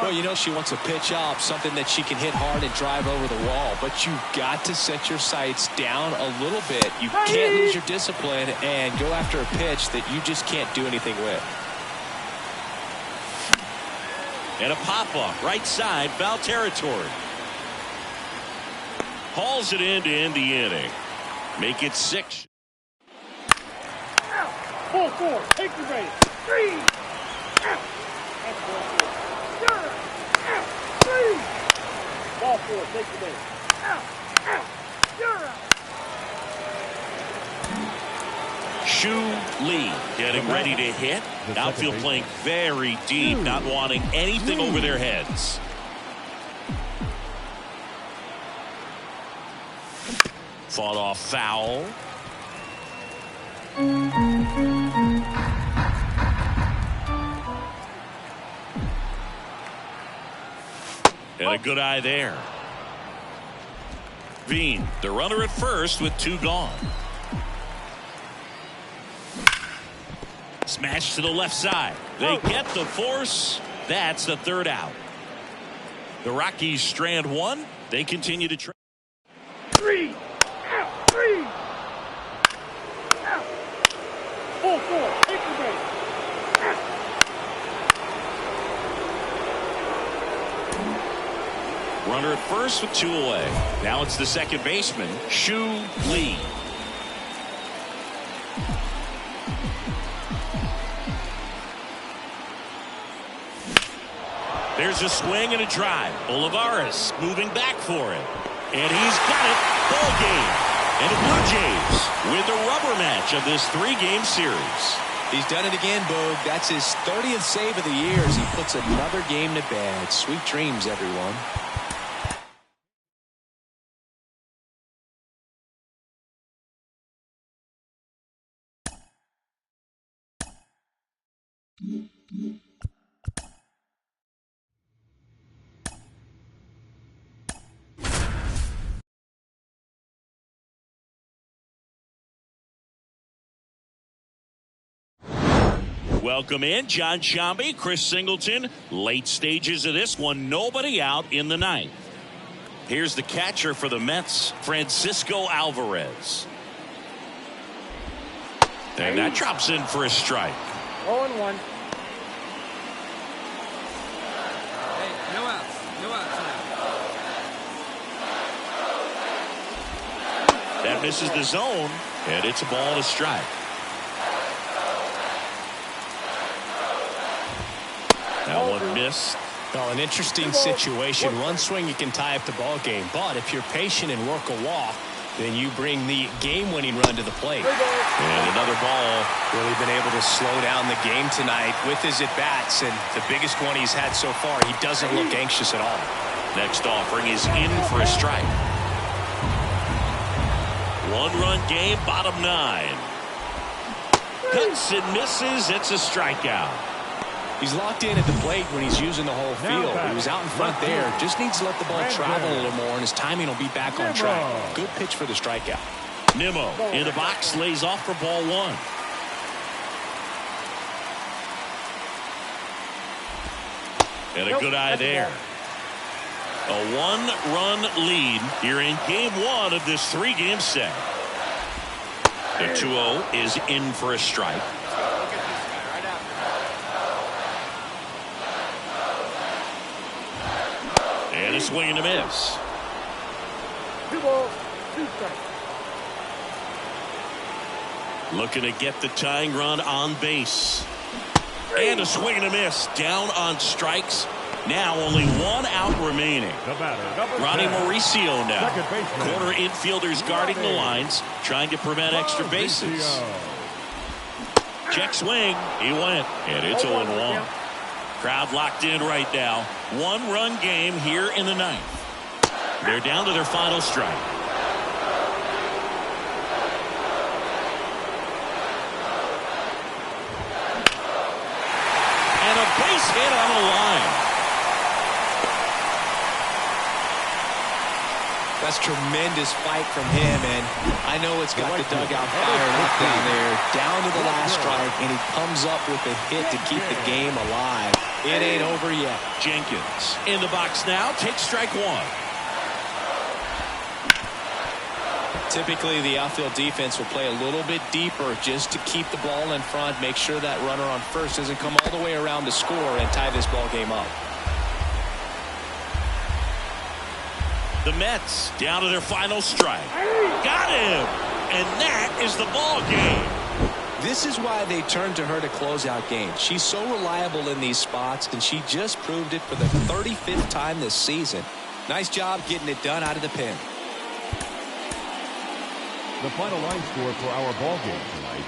Well, you know she wants a pitch up, something that she can hit hard and drive over the wall. But you've got to set your sights down a little bit. You can't lose your discipline and go after a pitch that you just can't do anything with. And a pop-up, right side, foul territory. Hauls it in to end the inning. Make it 6. Ball 4. Take the base. 3. Out. That's ball 4. You're out. 3. Ball 4. Take the base. Out. You're out. Shu Lee getting ready to hit. Outfield playing very deep, not wanting anything over their heads. Fought off foul. And a good eye there. Bean, the runner at first with 2 gone. Smash to the left side. They get the force. That's the 3rd out. The Rockies strand 1. They continue to try. 3 out, 3 out. 4-4, take the base. Runner at first with 2 away. Now it's the second baseman, Shu Lee. There's a swing and a drive. Olivares moving back for it. And he's got it. Ball game. And the Blue Jays win the rubber match of this 3-game series. He's done it again, Boog. That's his 30th save of the year as he puts another game to bed. Sweet dreams, everyone. Welcome in, John Shambi, Chris Singleton. Late stages of this one, nobody out in the 9th. Here's the catcher for the Mets, Francisco Alvarez. And that drops in for a strike. 0-1. Hey, no outs. No outs now. That misses the zone, and it's a ball and a strike. That one missed. Well, an interesting situation. One swing, you can tie up the ball game. But if you're patient and work a walk, then you bring the game-winning run to the plate. And another ball. Really been able to slow down the game tonight with his at-bats. And the biggest one he's had so far, he doesn't look anxious at all. Next offering is in for a strike. 1-run game, bottom 9. Cuts and misses. It's a strikeout. He's locked in at the plate when he's using the whole field. He was out in front there. Just needs to let the ball travel a little more, and his timing will be back on track. Good pitch for the strikeout. Nimmo in the box, lays off for ball 1. And a good eye there. A 1-run lead here in game 1 of this 3-game set. The 2-0 is in for a strike. And a swing and a miss. 2 balls, 2 strikes. Looking to get the tying run on base. And a swing and a miss. Down on strikes. Now only 1 out remaining. Ronnie Mauricio now. Corner infielders guarding the lines, trying to prevent extra bases. Check swing. He went. And it's 0-1. Crowd locked in right now. 1-run game here in the 9th. They're down to their final strike. And a base hit on the line. That's tremendous fight from him, and I know it's got the dugout fired up down there. Down to the last strike, and he comes up with a hit to keep the game alive. It ain't over yet. Jenkins in the box now. Takes strike 1. Typically, the outfield defense will play a little bit deeper just to keep the ball in front, make sure that runner on first doesn't come all the way around to score and tie this ball game up. The Mets down to their final strike. Got him! And that is the ball game. This is why they turn to her to close out games. She's so reliable in these spots, and she just proved it for the 35th time this season. Nice job getting it done out of the pen. The final line score for our ball game tonight,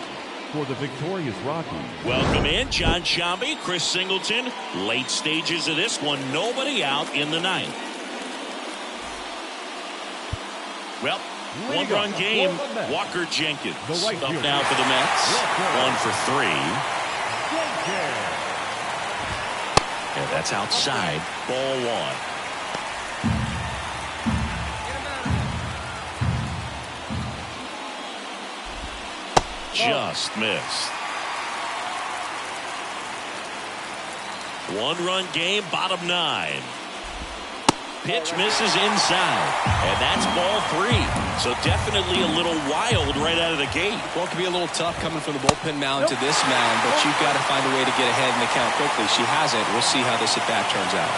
for the victorious Rockies. Welcome in, John Shambi, Chris Singleton. Late stages of this one, nobody out in the ninth. Well, one-run game, Walker Jenkins. Up now for the Mets. 1 for 3. And that's outside. Ball 1. Just missed. One-run game, bottom 9. Pitch misses inside, and that's ball 3. So definitely a little wild right out of the gate. Well, it can be a little tough coming from the bullpen mound to this mound, but you've got to find a way to get ahead in the count quickly. She hasn't. We'll see how this at-bat turns out.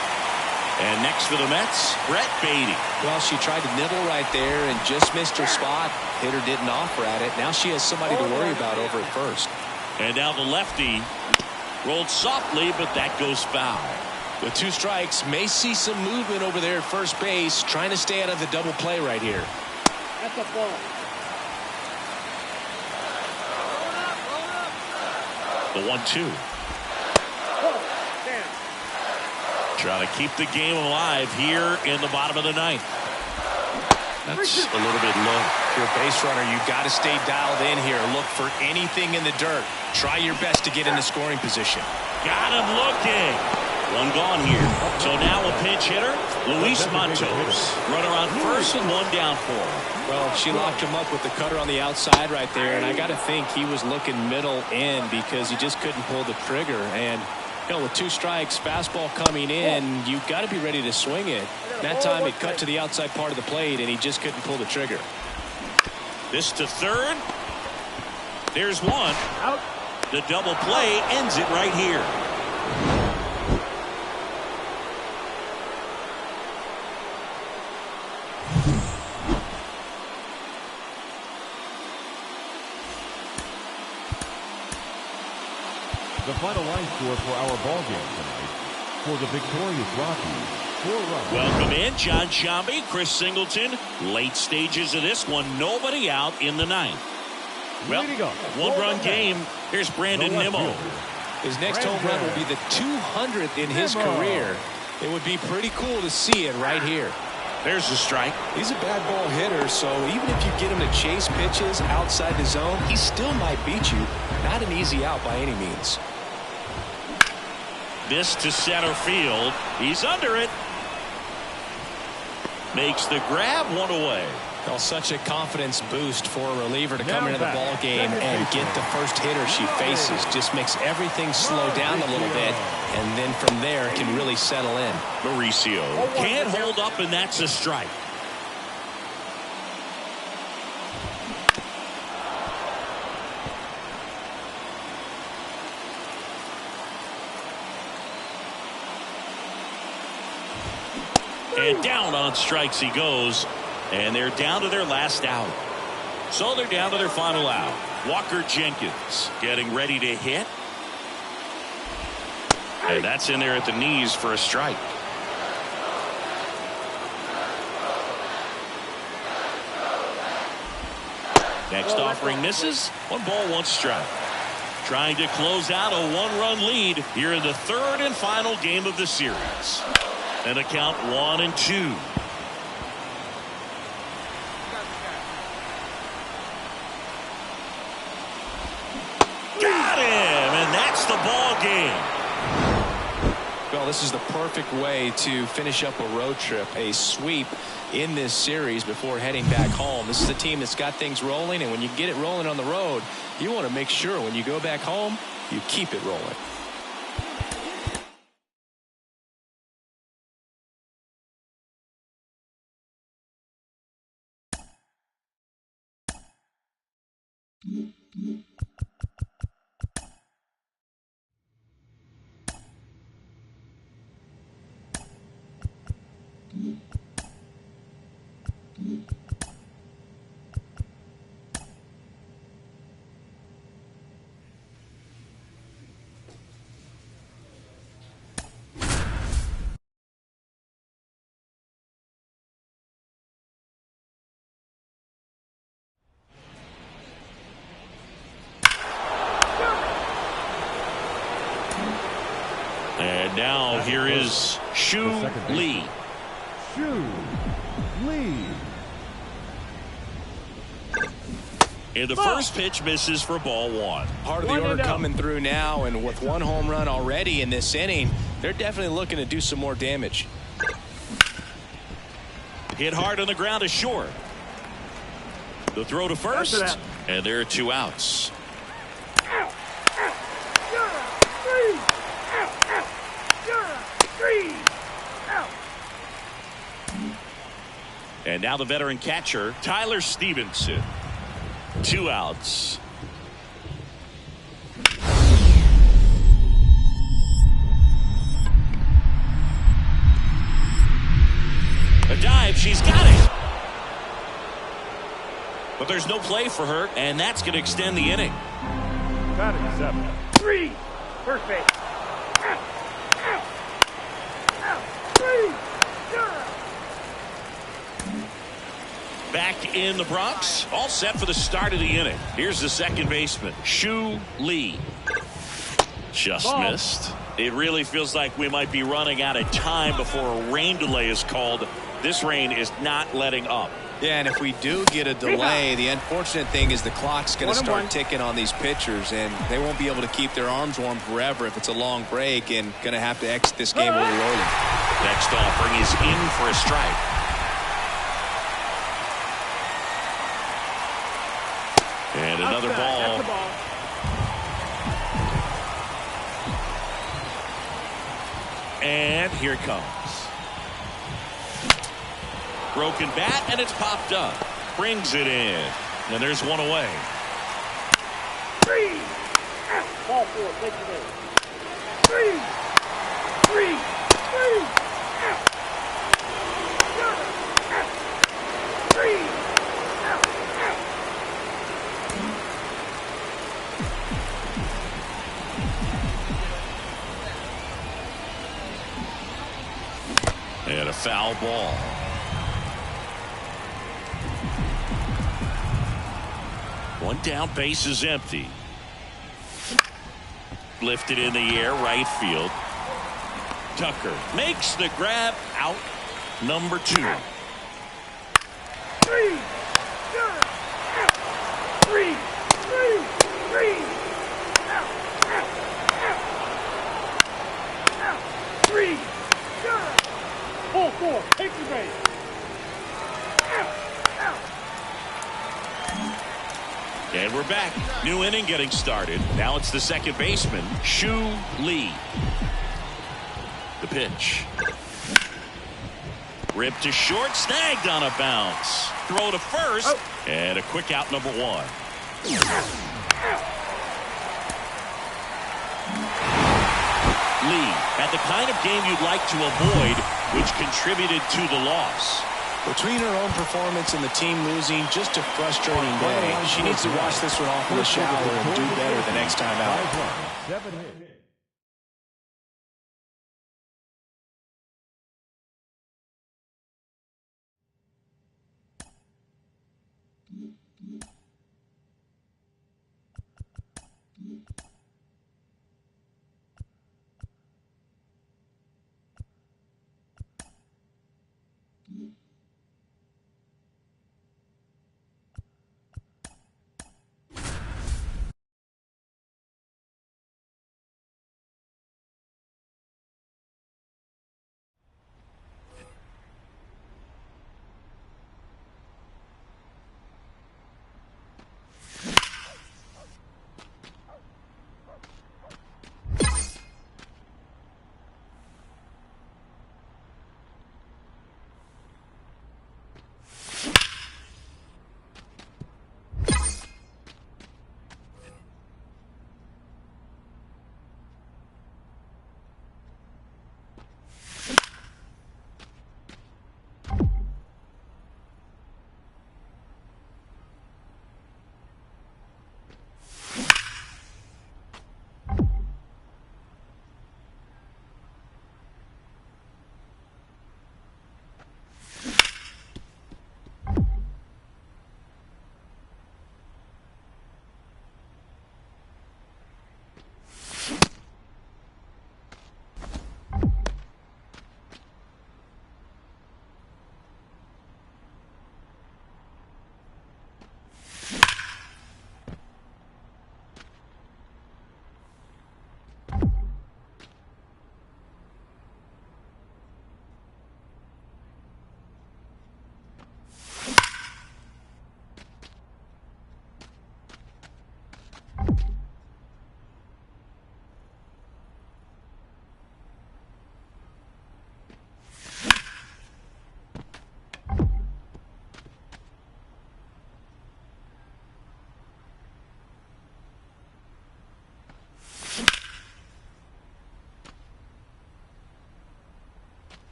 And next for the Mets, Brett Beatty. Well, she tried to nibble right there and just missed her spot. Hitter didn't offer at it. Now she has somebody to worry about over at first. And now the lefty rolled softly, but that goes foul. With 2 strikes, may see some movement over there at first base, trying to stay out of the double play right here. That's a ball. The 1-2. Trying to keep the game alive here in the bottom of the ninth. That's a little bit low. If you're a base runner, you've got to stay dialed in here. Look for anything in the dirt. Try your best to get into scoring position. Got him looking. One gone here. So now a pinch hitter, Luis Matos. Runner on first and 1 down for him. Well, she locked him up with the cutter on the outside right there, and I got to think he was looking middle in because he just couldn't pull the trigger. And you know, with 2 strikes, fastball coming in, you've got to be ready to swing it. That time it cut to the outside part of the plate, and he just couldn't pull the trigger. This to third. There's one. Out. The double play ends it right here. The final line score for our ball game tonight. For the victorious Rockies, 4 runs. Welcome in, John Shambi, Chris Singleton. Late stages of this one, nobody out in the ninth. Well, one-run game. Here's Brandon Nimmo. His next home run will be the 200th in his career. It would be pretty cool to see it right here. There's the strike. He's a bad ball hitter, so even if you get him to chase pitches outside the zone, he still might beat you. Not an easy out by any means. This to center field. He's under it. Makes the grab, 1 away. Well, such a confidence boost for a reliever to come into the ball game and get the first hitter she faces. Just makes everything slow down a little bit, and then from there can really settle in. Mauricio can't hold up, and that's a strike. And down on strikes he goes. And they're down to their last out. So they're down to their final out. Walker Jenkins getting ready to hit. And that's in there at the knees for a strike. Next offering misses. 1 ball, 1 strike. Trying to close out a 1-run lead here in the 3rd and final game of the series. And a count 1-2. Got him, and that's the ball game. Well, this is the perfect way to finish up a road trip, a sweep in this series before heading back home. This is a team that's got things rolling, and when you get it rolling on the road, you want to make sure when you go back home, you keep it rolling. And now here is Shu Lee. Shu Lee. And the first pitch misses for ball one. Part of the order coming through now, and with one home run already in this inning, they're definitely looking to do some more damage. Hit hard on the ground to short. The throw to first, and there are 2 outs. And now the veteran catcher, Tyler Stevenson. 2 outs. A dive, she's got it. But there's no play for her, and that's going to extend the inning. Batting 7. 3. First base. Out. Out. Out. 3. Back in the Bronx, all set for the start of the inning. Here's the second baseman, Shu Lee. Just missed. It really feels like we might be running out of time before a rain delay is called. This rain is not letting up. Yeah, and if we do get a delay, the unfortunate thing is the clock's going to start ticking on these pitchers, and they won't be able to keep their arms warm forever if it's a long break, and going to have to exit this game a little early. Next offering is in for a strike. And another ball. And here it comes. Broken bat, and it's popped up. Brings it in. And there's one away. 3. Out. Ball 4. Take the base. 3. 3. 3. Out. Out. 3. Out. Out. And a foul ball. One down, base is empty. Lifted in the air, right field. Tucker makes the grab, out number 2. 3. Out. 3. 3. 3. Out. Out. Out. Out. 3. Ball 4. Take the base. Out. Out. And we're back. New inning getting started. Now it's the second baseman, Shu Lee. The pitch. Ripped to short, snagged on a bounce. Throw to first, and a quick out, number 1. Lee had the kind of game you'd like to avoid, which contributed to the loss. Between her own performance and the team losing, just a frustrating day. She needs to wash this one off in the shower and do better the next time out. 7 hits.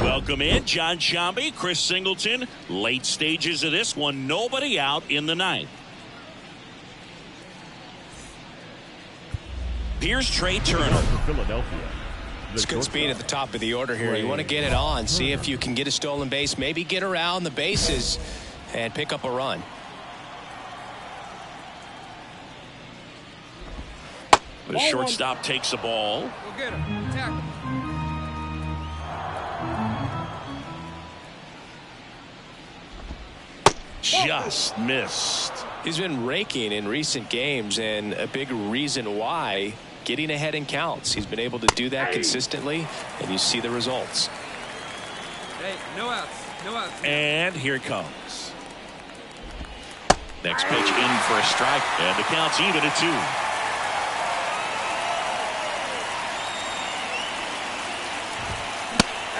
Welcome in, John Shambi, Chris Singleton. Late stages of this one, nobody out in the ninth. Here's Trey Turner. Philadelphia. It's good speed at the top of the order here. You want to get it on, see if you can get a stolen base, maybe get around the bases and pick up a run. The shortstop takes the ball. Go get him. Tackle. Just missed. He's been raking in recent games, and a big reason why, getting ahead in counts. He's been able to do that consistently, and you see the results. Hey, no outs. No outs. And here it comes. Next pitch in for a strike, and the count's even at 2.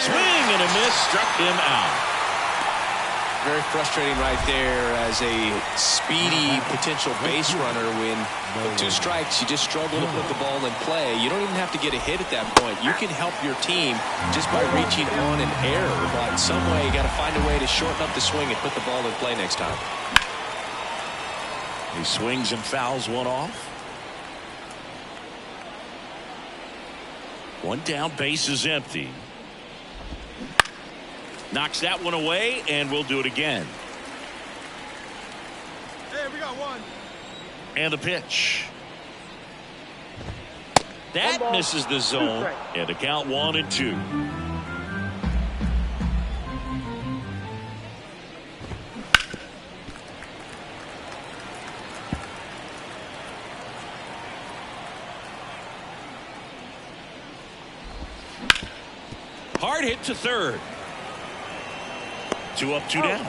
Swing and a miss, struck him out. Very frustrating right there as a speedy potential base runner when with 2 strikes you just struggle to put the ball in play. You don't even have to get a hit at that point. You can help your team just by reaching on an error, but some way you got to find a way to shorten up the swing and put the ball in play next time. He swings and fouls one off. 1 down, base is empty. Knocks that one away, and we'll do it again. Hey, we got 1. And the pitch. That misses the zone, and the count 1-2. Hard hit to third. 2 up, 2 down.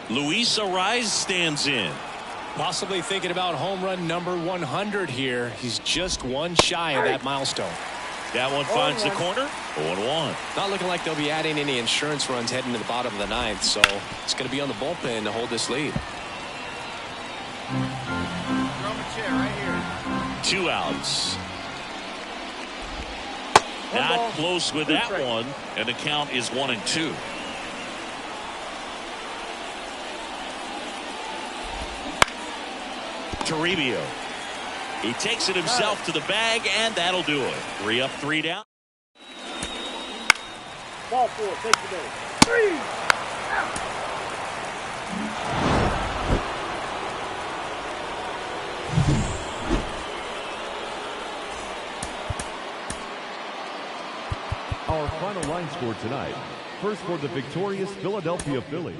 Luis Arraez stands in. Possibly thinking about home run number 100 here. He's just 1 shy of that milestone. That one finds the corner. 0-1. Not looking like they'll be adding any insurance runs heading to the bottom of the 9th, so it's going to be on the bullpen to hold this lead. Throw him a chair right here. 2 outs. Not close with that one, and the count is 1-2. Toribio. He takes it himself to the bag, and that'll do it. 3 up, 3 down. Ball 4, take the base. 3 out. Our final line score tonight. First for the victorious Philadelphia Phillies.